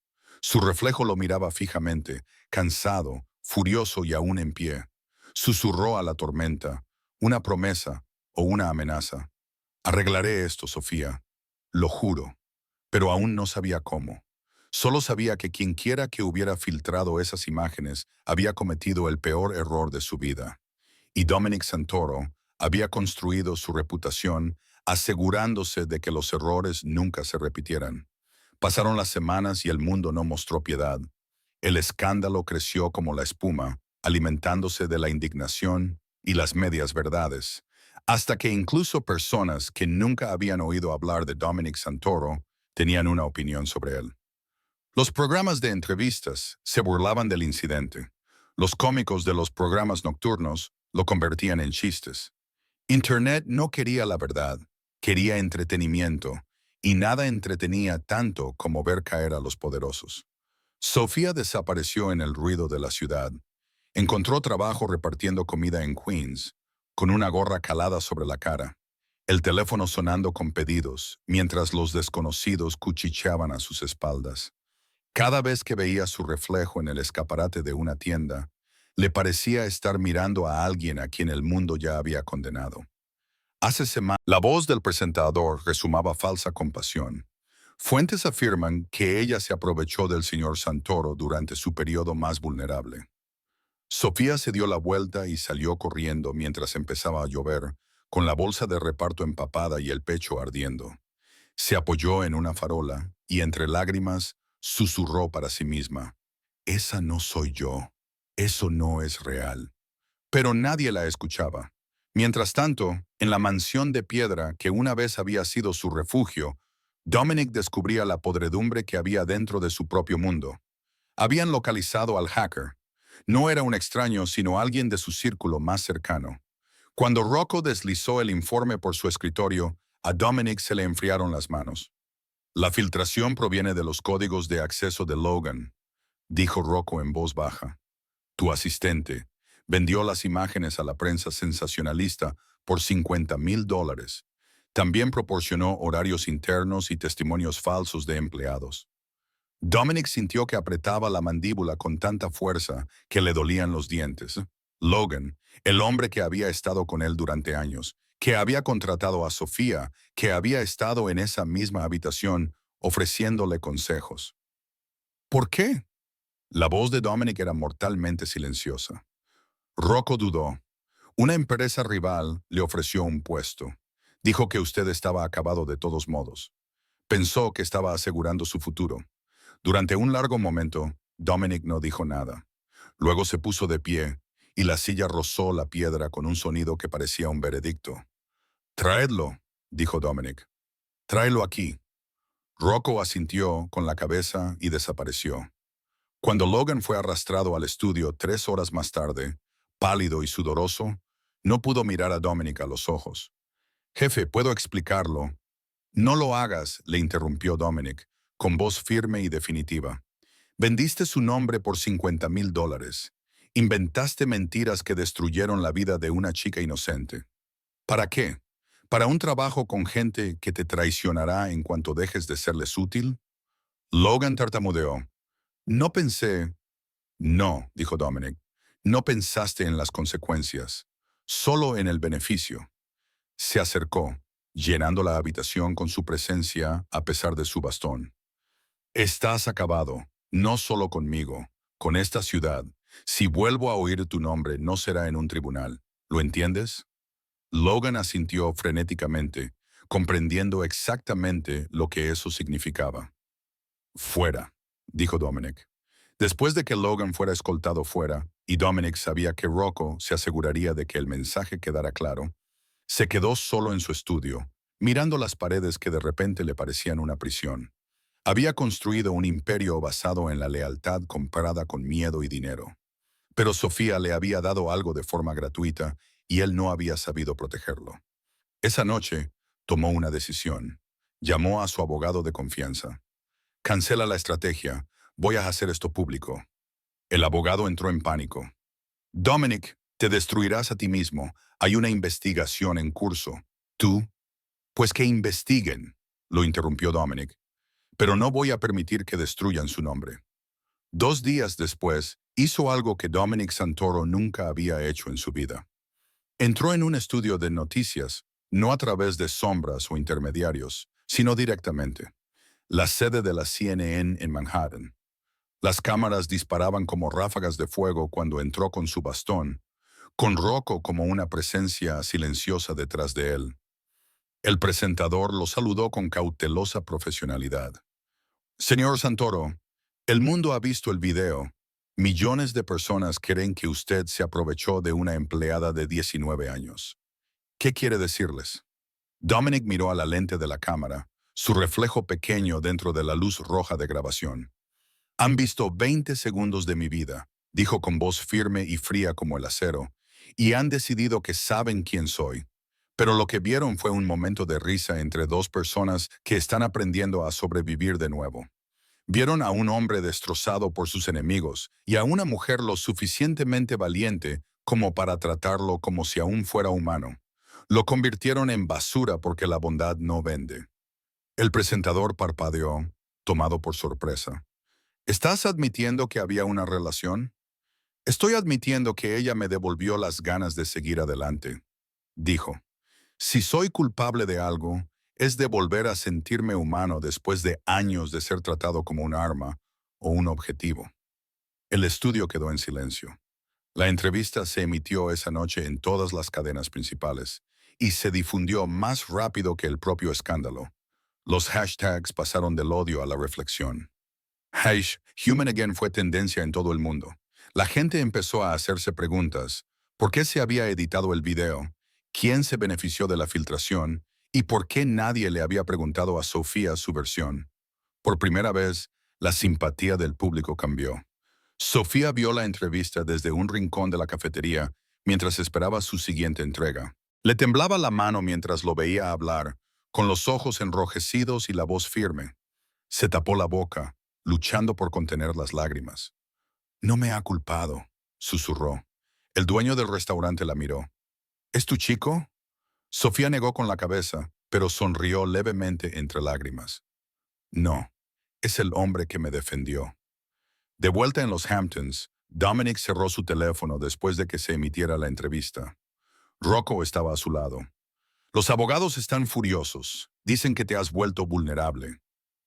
Su reflejo lo miraba fijamente, cansado, furioso y aún en pie. Susurró a la tormenta: una promesa o una amenaza. Arreglaré esto, Sofía. Lo juro. Pero aún no sabía cómo. Solo sabía que quienquiera que hubiera filtrado esas imágenes había cometido el peor error de su vida. Y Dominic Santoro había construido su reputación asegurándose de que los errores nunca se repitieran. Pasaron las semanas y el mundo no mostró piedad. El escándalo creció como la espuma, alimentándose de la indignación y las medias verdades, hasta que incluso personas que nunca habían oído hablar de Dominic Santoro tenían una opinión sobre él. Los programas de entrevistas se burlaban del incidente. Los cómicos de los programas nocturnos lo convertían en chistes. Internet no quería la verdad, quería entretenimiento, y nada entretenía tanto como ver caer a los poderosos. Sofía desapareció en el ruido de la ciudad. Encontró trabajo repartiendo comida en Queens, con una gorra calada sobre la cara, el teléfono sonando con pedidos, mientras los desconocidos cuchicheaban a sus espaldas. Cada vez que veía su reflejo en el escaparate de una tienda, le parecía estar mirando a alguien a quien el mundo ya había condenado. Hace semanas, la voz del presentador resumaba falsa compasión. Fuentes afirman que ella se aprovechó del señor Santoro durante su periodo más vulnerable. Sofía se dio la vuelta y salió corriendo mientras empezaba a llover, con la bolsa de reparto empapada y el pecho ardiendo. Se apoyó en una farola y entre lágrimas susurró para sí misma: esa no soy yo, eso no es real. Pero nadie la escuchaba. Mientras tanto, en la mansión de piedra que una vez había sido su refugio, Dominic descubría la podredumbre que había dentro de su propio mundo. Habían localizado al hacker. No era un extraño, sino alguien de su círculo más cercano. Cuando Rocco deslizó el informe por su escritorio, a Dominic se le enfriaron las manos. La filtración proviene de los códigos de acceso de Logan, dijo Rocco en voz baja. Tu asistente vendió las imágenes a la prensa sensacionalista por $50,000. También proporcionó horarios internos y testimonios falsos de empleados. Dominic sintió que apretaba la mandíbula con tanta fuerza que le dolían los dientes. Logan, el hombre que había estado con él durante años, que había contratado a Sofía, que había estado en esa misma habitación ofreciéndole consejos. ¿Por qué? La voz de Dominic era mortalmente silenciosa. Rocco dudó. Una empresa rival le ofreció un puesto. Dijo que usted estaba acabado de todos modos. Pensó que estaba asegurando su futuro. Durante un largo momento, Dominic no dijo nada. Luego se puso de pie y la silla rozó la piedra con un sonido que parecía un veredicto. «Traedlo», dijo Dominic. «Tráelo aquí». Rocco asintió con la cabeza y desapareció. Cuando Logan fue arrastrado al estudio 3 horas más tarde, pálido y sudoroso, no pudo mirar a Dominic a los ojos. «Jefe, ¿puedo explicarlo?» «No lo hagas», le interrumpió Dominic, con voz firme y definitiva. «Vendiste su nombre por $50,000. Inventaste mentiras que destruyeron la vida de una chica inocente. ¿Para qué? ¿Para un trabajo con gente que te traicionará en cuanto dejes de serles útil?» Logan tartamudeó. «No pensé». «No», dijo Dominic. «No pensaste en las consecuencias, solo en el beneficio». Se acercó, llenando la habitación con su presencia a pesar de su bastón. «Estás acabado, no solo conmigo, con esta ciudad. Si vuelvo a oír tu nombre, no será en un tribunal. ¿Lo entiendes?» Logan asintió frenéticamente, comprendiendo exactamente lo que eso significaba. «Fuera». dijo Dominic. Después de que Logan fuera escoltado fuera, y Dominic sabía que Rocco se aseguraría de que el mensaje quedara claro, se quedó solo en su estudio, mirando las paredes que de repente le parecían una prisión. Había construido un imperio basado en la lealtad comprada con miedo y dinero. Pero Sofía le había dado algo de forma gratuita y él no había sabido protegerlo. Esa noche, tomó una decisión. Llamó a su abogado de confianza. Cancela la estrategia. Voy a hacer esto público. El abogado entró en pánico. Dominic, te destruirás a ti mismo. Hay una investigación en curso. ¿Tú? Pues que investiguen, lo interrumpió Dominic. Pero no voy a permitir que destruyan su nombre. 2 días después, hizo algo que Dominic Santoro nunca había hecho en su vida. Entró en un estudio de noticias, no a través de sombras o intermediarios, sino directamente. La sede de la CNN en Manhattan. Las cámaras disparaban como ráfagas de fuego cuando entró con su bastón, con Rocco como una presencia silenciosa detrás de él. El presentador lo saludó con cautelosa profesionalidad. Señor Santoro, el mundo ha visto el video. Millones de personas creen que usted se aprovechó de una empleada de 19 años. ¿Qué quiere decirles? Dominic miró a la lente de la cámara, su reflejo pequeño dentro de la luz roja de grabación. Han visto 20 segundos de mi vida, dijo con voz firme y fría como el acero, y han decidido que saben quién soy. Pero lo que vieron fue un momento de risa entre dos personas que están aprendiendo a sobrevivir de nuevo. Vieron a un hombre destrozado por sus enemigos y a una mujer lo suficientemente valiente como para tratarlo como si aún fuera humano. Lo convirtieron en basura porque la bondad no vende. El presentador parpadeó, tomado por sorpresa. ¿Estás admitiendo que había una relación? Estoy admitiendo que ella me devolvió las ganas de seguir adelante, dijo. Si soy culpable de algo, es de volver a sentirme humano después de años de ser tratado como un arma o un objetivo. El estudio quedó en silencio. La entrevista se emitió esa noche en todas las cadenas principales y se difundió más rápido que el propio escándalo. Los hashtags pasaron del odio a la reflexión. Human Again fue tendencia en todo el mundo. La gente empezó a hacerse preguntas. ¿Por qué se había editado el video? ¿Quién se benefició de la filtración? ¿Y por qué nadie le había preguntado a Sofía su versión? Por primera vez, la simpatía del público cambió. Sofía vio la entrevista desde un rincón de la cafetería mientras esperaba su siguiente entrega. Le temblaba la mano mientras lo veía hablar, con los ojos enrojecidos y la voz firme. Se tapó la boca, luchando por contener las lágrimas. No me ha culpado, susurró. El dueño del restaurante la miró. ¿Es tu chico? Sofía negó con la cabeza, pero sonrió levemente entre lágrimas. No, es el hombre que me defendió. De vuelta en los Hamptons, Dominic cerró su teléfono después de que se emitiera la entrevista. Rocco estaba a su lado. Los abogados están furiosos. Dicen que te has vuelto vulnerable.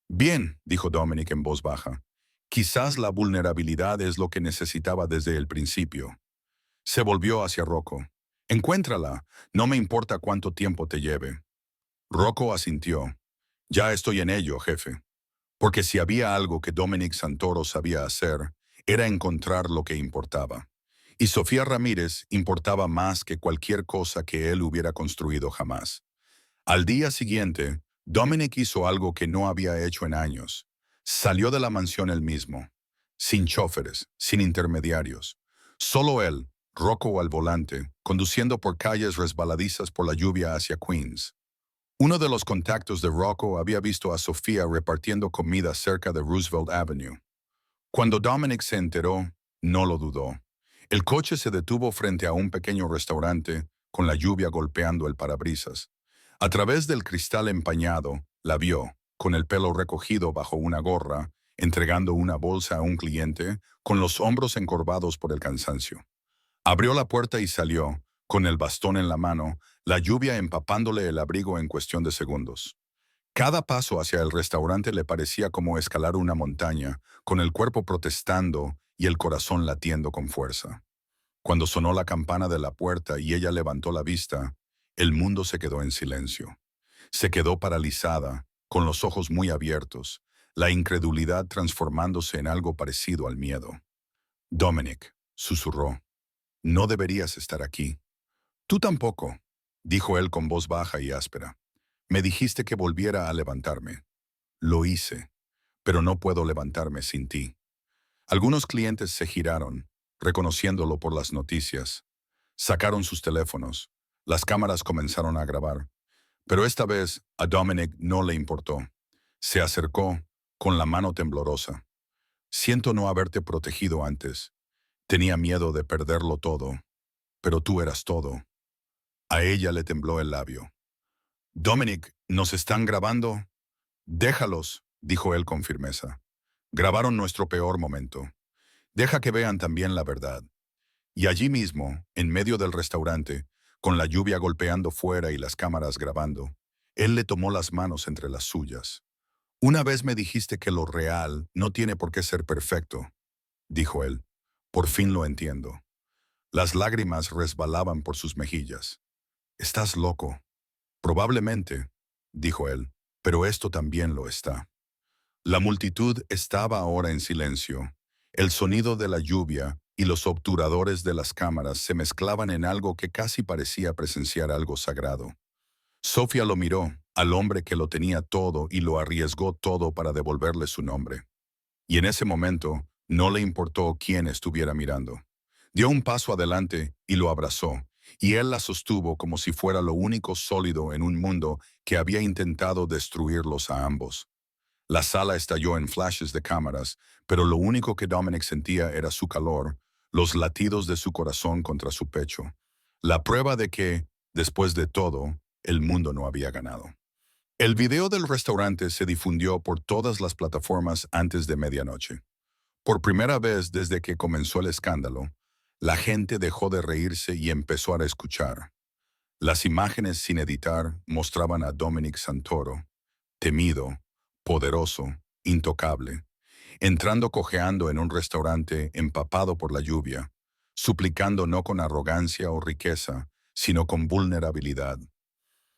Bien, dijo Dominic en voz baja. Quizás la vulnerabilidad es lo que necesitaba desde el principio. Se volvió hacia Rocco. Encuéntrala, no me importa cuánto tiempo te lleve. Rocco asintió. Ya estoy en ello, jefe. Porque si había algo que Dominic Santoro sabía hacer, era encontrar lo que importaba. Y Sofía Ramírez importaba más que cualquier cosa que él hubiera construido jamás. Al día siguiente, Dominic hizo algo que no había hecho en años. Salió de la mansión él mismo, sin choferes, sin intermediarios. Solo él, Rocco al volante, conduciendo por calles resbaladizas por la lluvia hacia Queens. Uno de los contactos de Rocco había visto a Sofía repartiendo comida cerca de Roosevelt Avenue. Cuando Dominic se enteró, no lo dudó. El coche se detuvo frente a un pequeño restaurante, con la lluvia golpeando el parabrisas. A través del cristal empañado, la vio, con el pelo recogido bajo una gorra, entregando una bolsa a un cliente, con los hombros encorvados por el cansancio. Abrió la puerta y salió, con el bastón en la mano, la lluvia empapándole el abrigo en cuestión de segundos. Cada paso hacia el restaurante le parecía como escalar una montaña, con el cuerpo protestando y el corazón latiendo con fuerza. Cuando sonó la campana de la puerta y ella levantó la vista, el mundo se quedó en silencio. Se quedó paralizada, con los ojos muy abiertos, la incredulidad transformándose en algo parecido al miedo. Dominic, susurró, no deberías estar aquí. Tú tampoco, dijo él con voz baja y áspera. Me dijiste que volviera a levantarme. Lo hice, pero no puedo levantarme sin ti. Algunos clientes se giraron, reconociéndolo por las noticias. Sacaron sus teléfonos. Las cámaras comenzaron a grabar. Pero esta vez a Dominic no le importó. Se acercó, con la mano temblorosa. Siento no haberte protegido antes. Tenía miedo de perderlo todo. Pero tú eras todo. A ella le tembló el labio. Dominic, ¿nos están grabando? Déjalos, dijo él con firmeza. Grabaron nuestro peor momento. Deja que vean también la verdad. Y allí mismo, en medio del restaurante, con la lluvia golpeando fuera y las cámaras grabando, él le tomó las manos entre las suyas. Una vez me dijiste que lo real no tiene por qué ser perfecto, dijo él. Por fin lo entiendo. Las lágrimas resbalaban por sus mejillas. Estás loco. Probablemente, dijo él, pero esto también lo está. La multitud estaba ahora en silencio. El sonido de la lluvia y los obturadores de las cámaras se mezclaban en algo que casi parecía presenciar algo sagrado. Sofía lo miró, al hombre que lo tenía todo y lo arriesgó todo para devolverle su nombre. Y en ese momento, no le importó quién estuviera mirando. Dio un paso adelante y lo abrazó, y él la sostuvo como si fuera lo único sólido en un mundo que había intentado destruirlos a ambos. La sala estalló en flashes de cámaras, pero lo único que Dominic sentía era su calor, los latidos de su corazón contra su pecho. La prueba de que, después de todo, el mundo no había ganado. El video del restaurante se difundió por todas las plataformas antes de medianoche. Por primera vez desde que comenzó el escándalo, la gente dejó de reírse y empezó a escuchar. Las imágenes sin editar mostraban a Dominic Santoro, temido, poderoso, intocable, entrando cojeando en un restaurante empapado por la lluvia, suplicando no con arrogancia o riqueza, sino con vulnerabilidad.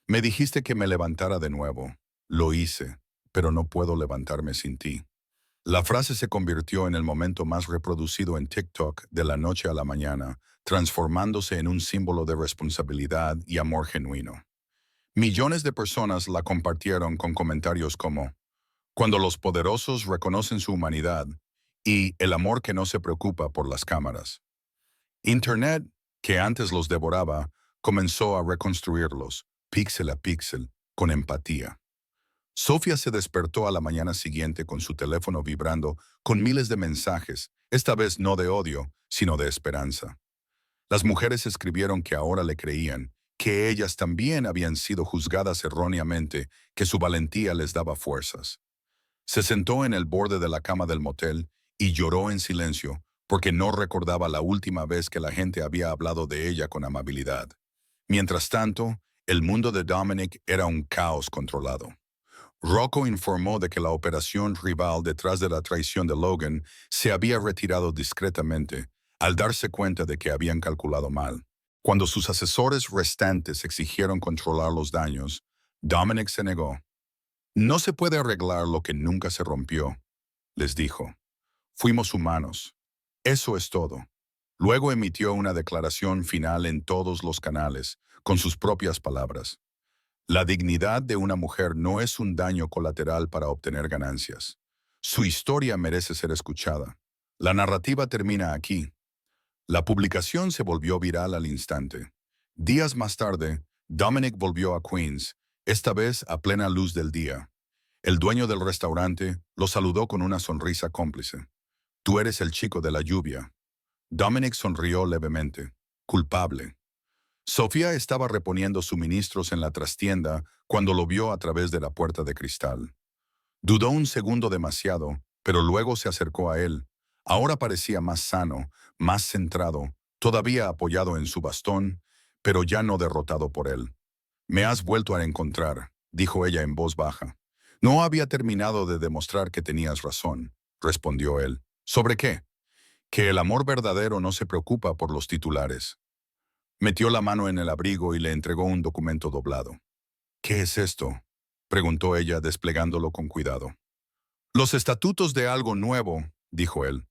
Me dijiste que me levantara de nuevo. Lo hice, pero no puedo levantarme sin ti. La frase se convirtió en el momento más reproducido en TikTok de la noche a la mañana, transformándose en un símbolo de responsabilidad y amor genuino. Millones de personas la compartieron con comentarios como cuando los poderosos reconocen su humanidad y el amor que no se preocupa por las cámaras. Internet, que antes los devoraba, comenzó a reconstruirlos, píxel a píxel, con empatía. Sofía se despertó a la mañana siguiente con su teléfono vibrando, con miles de mensajes, esta vez no de odio, sino de esperanza. Las mujeres escribieron que ahora le creían, que ellas también habían sido juzgadas erróneamente, que su valentía les daba fuerzas. Se sentó en el borde de la cama del motel y lloró en silencio, porque no recordaba la última vez que la gente había hablado de ella con amabilidad. Mientras tanto, el mundo de Dominic era un caos controlado. Rocco informó de que la operación rival detrás de la traición de Logan se había retirado discretamente, al darse cuenta de que habían calculado mal. Cuando sus asesores restantes exigieron controlar los daños, Dominic se negó. No se puede arreglar lo que nunca se rompió, les dijo. Fuimos humanos. Eso es todo. Luego emitió una declaración final en todos los canales, con sus propias palabras. La dignidad de una mujer no es un daño colateral para obtener ganancias. Su historia merece ser escuchada. La narrativa termina aquí. La publicación se volvió viral al instante. Días más tarde, Dominic volvió a Queens, esta vez a plena luz del día. El dueño del restaurante lo saludó con una sonrisa cómplice. Tú eres el chico de la lluvia. Dominic sonrió levemente. Culpable. Sofía estaba reponiendo suministros en la trastienda cuando lo vio a través de la puerta de cristal. Dudó un segundo demasiado, pero luego se acercó a él. Ahora parecía más sano, más centrado, todavía apoyado en su bastón, pero ya no derrotado por él. Me has vuelto a encontrar, dijo ella en voz baja. No había terminado de demostrar que tenías razón, respondió él. ¿Sobre qué? Que el amor verdadero no se preocupa por los titulares. Metió la mano en el abrigo y le entregó un documento doblado. ¿Qué es esto?, preguntó ella desplegándolo con cuidado. Los estatutos de algo nuevo, dijo él.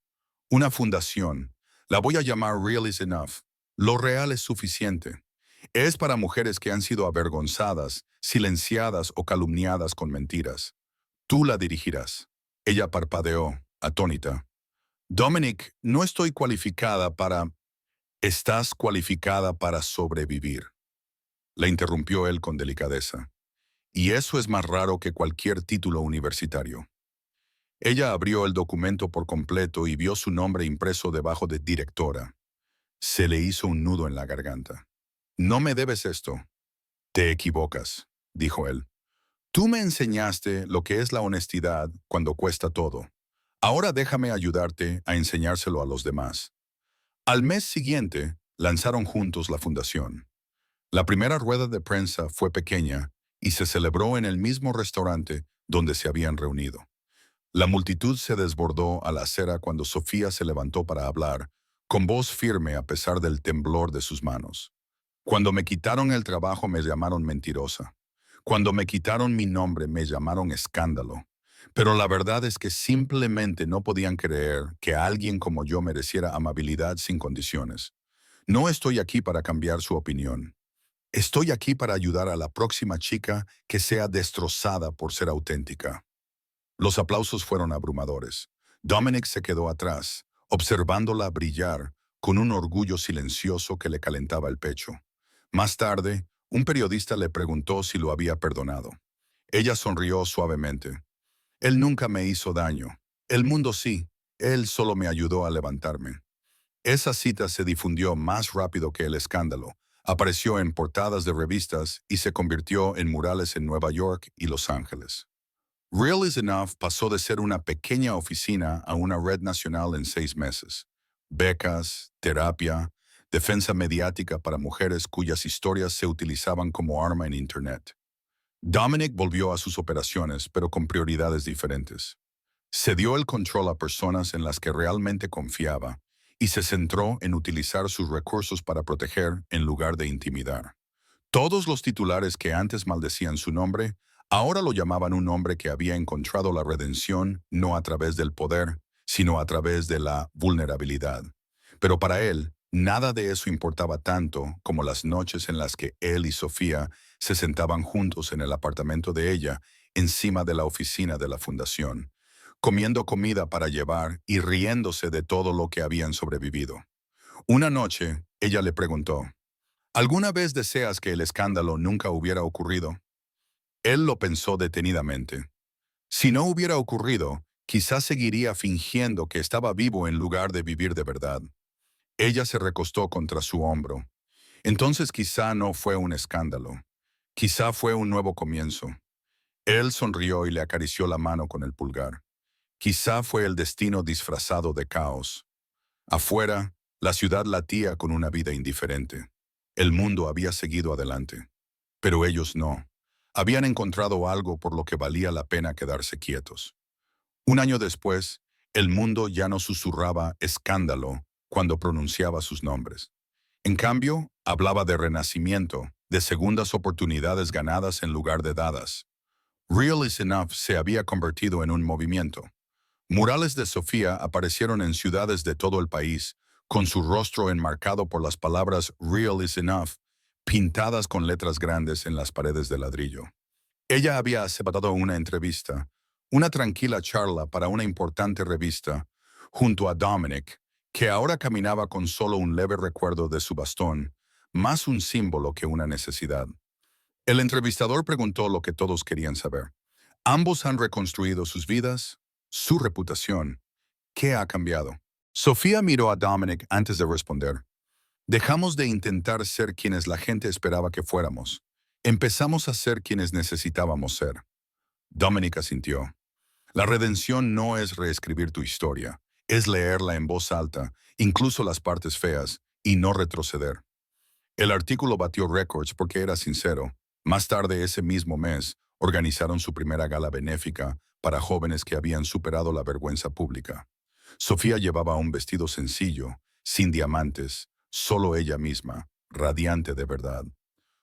Una fundación. La voy a llamar Real is Enough. Lo real es suficiente. Es para mujeres que han sido avergonzadas, silenciadas o calumniadas con mentiras. Tú la dirigirás. Ella parpadeó, atónita. Dominic, no estoy cualificada para... Estás cualificada para sobrevivir. La interrumpió él con delicadeza. Y eso es más raro que cualquier título universitario. Ella abrió el documento por completo y vio su nombre impreso debajo de directora. Se le hizo un nudo en la garganta. No me debes esto. Te equivocas, dijo él. Tú me enseñaste lo que es la honestidad cuando cuesta todo. Ahora déjame ayudarte a enseñárselo a los demás. Al mes siguiente, lanzaron juntos la fundación. La primera rueda de prensa fue pequeña y se celebró en el mismo restaurante donde se habían reunido. La multitud se desbordó a la acera cuando Sofía se levantó para hablar, con voz firme a pesar del temblor de sus manos. Cuando me quitaron el trabajo me llamaron mentirosa. Cuando me quitaron mi nombre me llamaron escándalo. Pero la verdad es que simplemente no podían creer que alguien como yo mereciera amabilidad sin condiciones. No estoy aquí para cambiar su opinión. Estoy aquí para ayudar a la próxima chica que sea destrozada por ser auténtica. Los aplausos fueron abrumadores. Dominic se quedó atrás, observándola brillar con un orgullo silencioso que le calentaba el pecho. Más tarde, un periodista le preguntó si lo había perdonado. Ella sonrió suavemente. Él nunca me hizo daño. El mundo sí. Él solo me ayudó a levantarme. Esa cita se difundió más rápido que el escándalo. Apareció en portadas de revistas y se convirtió en murales en Nueva York y Los Ángeles. Real is Enough pasó de ser una pequeña oficina a una red nacional en 6 meses. Becas, terapia, defensa mediática para mujeres cuyas historias se utilizaban como arma en Internet. Dominic volvió a sus operaciones, pero con prioridades diferentes. Se dio el control a personas en las que realmente confiaba y se centró en utilizar sus recursos para proteger en lugar de intimidar. Todos los titulares que antes maldecían su nombre, ahora lo llamaban un hombre que había encontrado la redención no a través del poder, sino a través de la vulnerabilidad. Pero para él, nada de eso importaba tanto como las noches en las que él y Sofía se sentaban juntos en el apartamento de ella, encima de la oficina de la fundación, comiendo comida para llevar y riéndose de todo lo que habían sobrevivido. Una noche, ella le preguntó, ¿alguna vez deseas que el escándalo nunca hubiera ocurrido? Él lo pensó detenidamente. Si no hubiera ocurrido, quizás seguiría fingiendo que estaba vivo en lugar de vivir de verdad. Ella se recostó contra su hombro. Entonces quizá no fue un escándalo. Quizá fue un nuevo comienzo. Él sonrió y le acarició la mano con el pulgar. Quizá fue el destino disfrazado de caos. Afuera, la ciudad latía con una vida indiferente. El mundo había seguido adelante. Pero ellos no. Habían encontrado algo por lo que valía la pena quedarse quietos. Un año después, el mundo ya no susurraba escándalo cuando pronunciaba sus nombres. En cambio, hablaba de renacimiento, de segundas oportunidades ganadas en lugar de dadas. Real is Enough se había convertido en un movimiento. Murales de Sofía aparecieron en ciudades de todo el país, con su rostro enmarcado por las palabras Real is Enough, pintadas con letras grandes en las paredes de ladrillo. Ella había aceptado una entrevista, una tranquila charla para una importante revista, junto a Dominic, que ahora caminaba con solo un leve recuerdo de su bastón, más un símbolo que una necesidad. El entrevistador preguntó lo que todos querían saber. Ambos han reconstruido sus vidas, su reputación. ¿Qué ha cambiado? Sofía miró a Dominic antes de responder. Dejamos de intentar ser quienes la gente esperaba que fuéramos. Empezamos a ser quienes necesitábamos ser. Dominic asintió. La redención no es reescribir tu historia, es leerla en voz alta, incluso las partes feas, y no retroceder. El artículo batió récords porque era sincero. Más tarde ese mismo mes, organizaron su primera gala benéfica para jóvenes que habían superado la vergüenza pública. Sofía llevaba un vestido sencillo, sin diamantes, solo ella misma, radiante de verdad.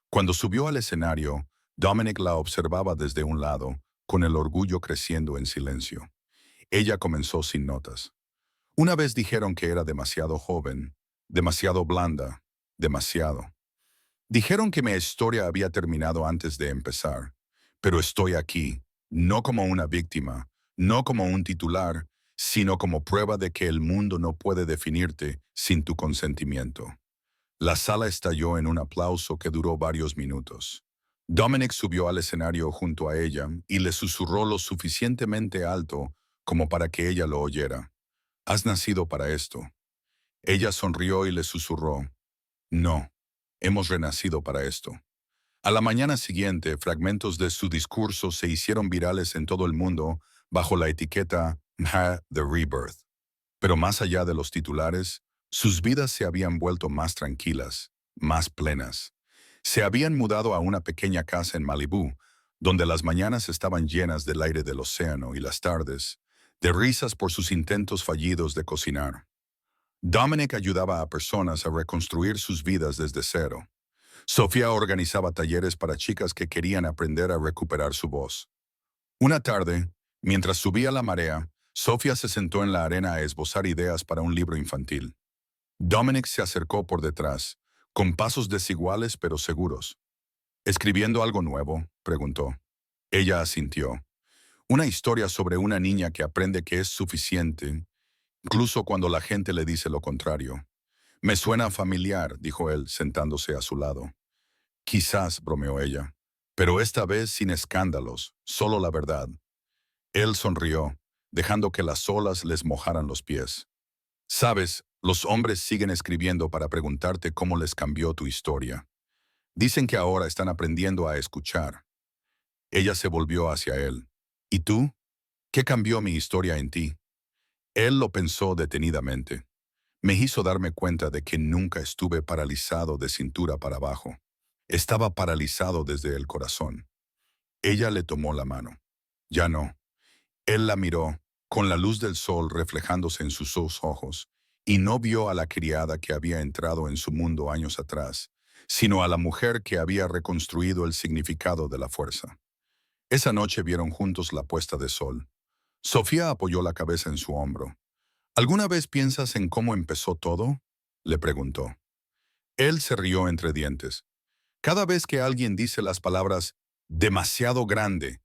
Cuando subió al escenario, Dominic la observaba desde un lado, con el orgullo creciendo en silencio. Ella comenzó sin notas. Una vez dijeron que era demasiado joven, demasiado blanda, demasiado. Dijeron que mi historia había terminado antes de empezar, pero estoy aquí, no como una víctima, no como un titular, sino como prueba de que el mundo no puede definirte sin tu consentimiento. La sala estalló en un aplauso que duró varios minutos. Dominic subió al escenario junto a ella y le susurró lo suficientemente alto como para que ella lo oyera. Has nacido para esto. Ella sonrió y le susurró. No, hemos renacido para esto. A la mañana siguiente, fragmentos de su discurso se hicieron virales en todo el mundo bajo la etiqueta The Rebirth. Pero más allá de los titulares, sus vidas se habían vuelto más tranquilas, más plenas. Se habían mudado a una pequeña casa en Malibú, donde las mañanas estaban llenas del aire del océano y las tardes, de risas por sus intentos fallidos de cocinar. Dominic ayudaba a personas a reconstruir sus vidas desde cero. Sofía organizaba talleres para chicas que querían aprender a recuperar su voz. Una tarde, mientras subía la marea, Sofía se sentó en la arena a esbozar ideas para un libro infantil. Dominic se acercó por detrás, con pasos desiguales pero seguros. ¿Escribiendo algo nuevo?, preguntó. Ella asintió. Una historia sobre una niña que aprende que es suficiente, incluso cuando la gente le dice lo contrario. Me suena familiar, dijo él, sentándose a su lado. Quizás, bromeó ella, pero esta vez sin escándalos, solo la verdad. Él sonrió, dejando que las olas les mojaran los pies. Sabes, los hombres siguen escribiendo para preguntarte cómo les cambió tu historia. Dicen que ahora están aprendiendo a escuchar. Ella se volvió hacia él. ¿Y tú? ¿Qué cambió mi historia en ti? Él lo pensó detenidamente. Me hizo darme cuenta de que nunca estuve paralizado de cintura para abajo. Estaba paralizado desde el corazón. Ella le tomó la mano. Ya no. Él la miró, con la luz del sol reflejándose en sus dos ojos, y no vio a la criada que había entrado en su mundo años atrás, sino a la mujer que había reconstruido el significado de la fuerza. Esa noche vieron juntos la puesta de sol. Sofía apoyó la cabeza en su hombro. ¿Alguna vez piensas en cómo empezó todo?, le preguntó. Él se rió entre dientes. Cada vez que alguien dice las palabras demasiado grande,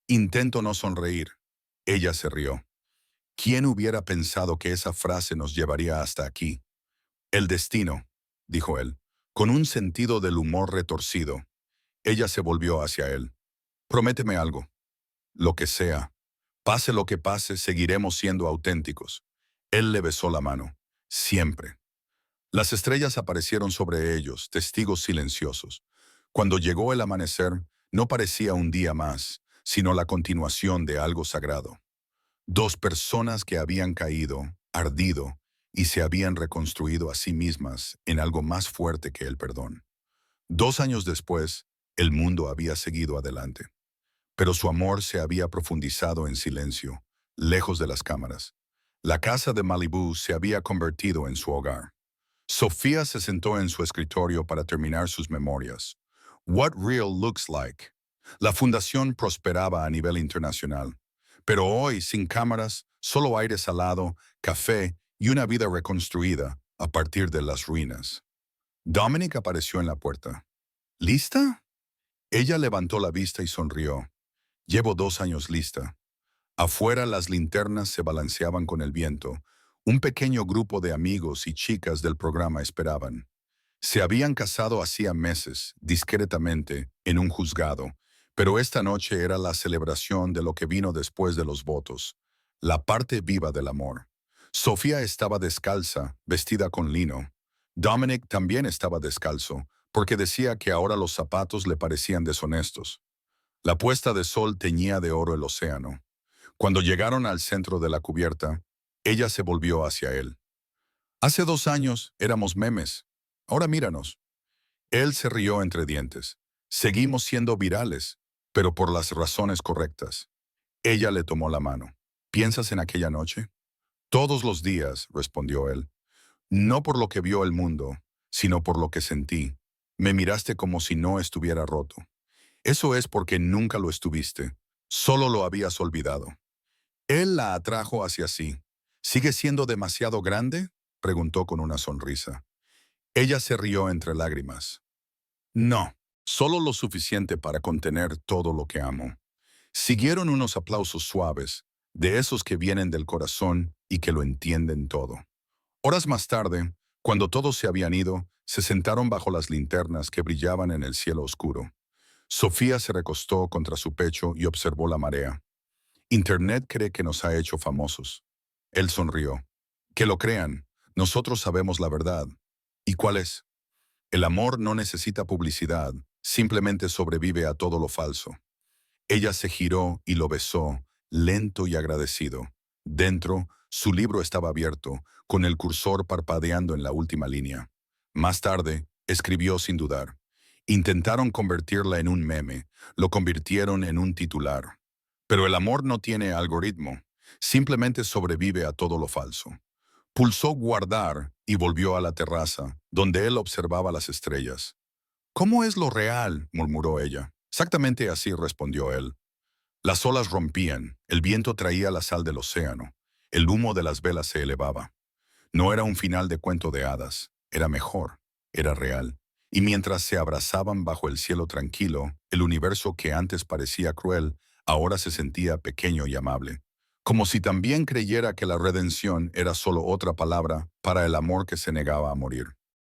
intento no sonreír. Ella se rió. ¿Quién hubiera pensado que esa frase nos llevaría hasta aquí? El destino, dijo él, con un sentido del humor retorcido. Ella se volvió hacia él. Prométeme algo. Lo que sea. Pase lo que pase, seguiremos siendo auténticos. Él le besó la mano. Siempre. Las estrellas aparecieron sobre ellos, testigos silenciosos. Cuando llegó el amanecer, no parecía un día más, sino la continuación de algo sagrado. Dos personas que habían caído, ardido, y se habían reconstruido a sí mismas en algo más fuerte que el perdón. 2 años después, el mundo había seguido adelante. Pero su amor se había profundizado en silencio, lejos de las cámaras. La casa de Malibú se había convertido en su hogar. Sofía se sentó en su escritorio para terminar sus memorias. What Real Looks Like. La fundación prosperaba a nivel internacional. Pero hoy, sin cámaras, solo aire salado, café y una vida reconstruida a partir de las ruinas. Dominic apareció en la puerta. ¿Lista? Ella levantó la vista y sonrió. Llevo 2 años lista. Afuera las linternas se balanceaban con el viento. Un pequeño grupo de amigos y chicas del programa esperaban. Se habían casado hacía meses, discretamente, en un juzgado, pero esta noche era la celebración de lo que vino después de los votos, la parte viva del amor. Sofía estaba descalza, vestida con lino. Dominic también estaba descalzo, porque decía que ahora los zapatos le parecían deshonestos. La puesta de sol teñía de oro el océano. Cuando llegaron al centro de la cubierta, ella se volvió hacia él. Hace 2 años éramos memes. Ahora míranos. Él se rió entre dientes. Seguimos siendo virales, pero por las razones correctas. Ella le tomó la mano. ¿Piensas en aquella noche? Todos los días, respondió él. No por lo que vio el mundo, sino por lo que sentí. Me miraste como si no estuviera roto. Eso es porque nunca lo estuviste. Solo lo habías olvidado. Él la atrajo hacia sí. ¿Sigue siendo demasiado grande?, preguntó con una sonrisa. Ella se rió entre lágrimas. No, solo lo suficiente para contener todo lo que amo. Siguieron unos aplausos suaves, de esos que vienen del corazón y que lo entienden todo. Horas más tarde, cuando todos se habían ido, se sentaron bajo las linternas que brillaban en el cielo oscuro. Sofía se recostó contra su pecho y observó la marea. Internet cree que nos ha hecho famosos. Él sonrió. Que lo crean, nosotros sabemos la verdad. ¿Y cuál es? El amor no necesita publicidad, simplemente sobrevive a todo lo falso. Ella se giró y lo besó, lento y agradecido. Dentro, su libro estaba abierto, con el cursor parpadeando en la última línea. Más tarde, escribió sin dudar. Intentaron convertirla en un meme, lo convirtieron en un titular. Pero el amor no tiene algoritmo, simplemente sobrevive a todo lo falso. Pulsó guardar y volvió a la terraza, donde él observaba las estrellas. ¿Cómo es lo real?, murmuró ella. Exactamente así, respondió él. Las olas rompían, el viento traía la sal del océano, el humo de las velas se elevaba. No era un final de cuento de hadas, era mejor, era real. Y mientras se abrazaban bajo el cielo tranquilo, el universo que antes parecía cruel, ahora se sentía pequeño y amable. Como si también creyera que la redención era solo otra palabra para el amor que se negaba a morir.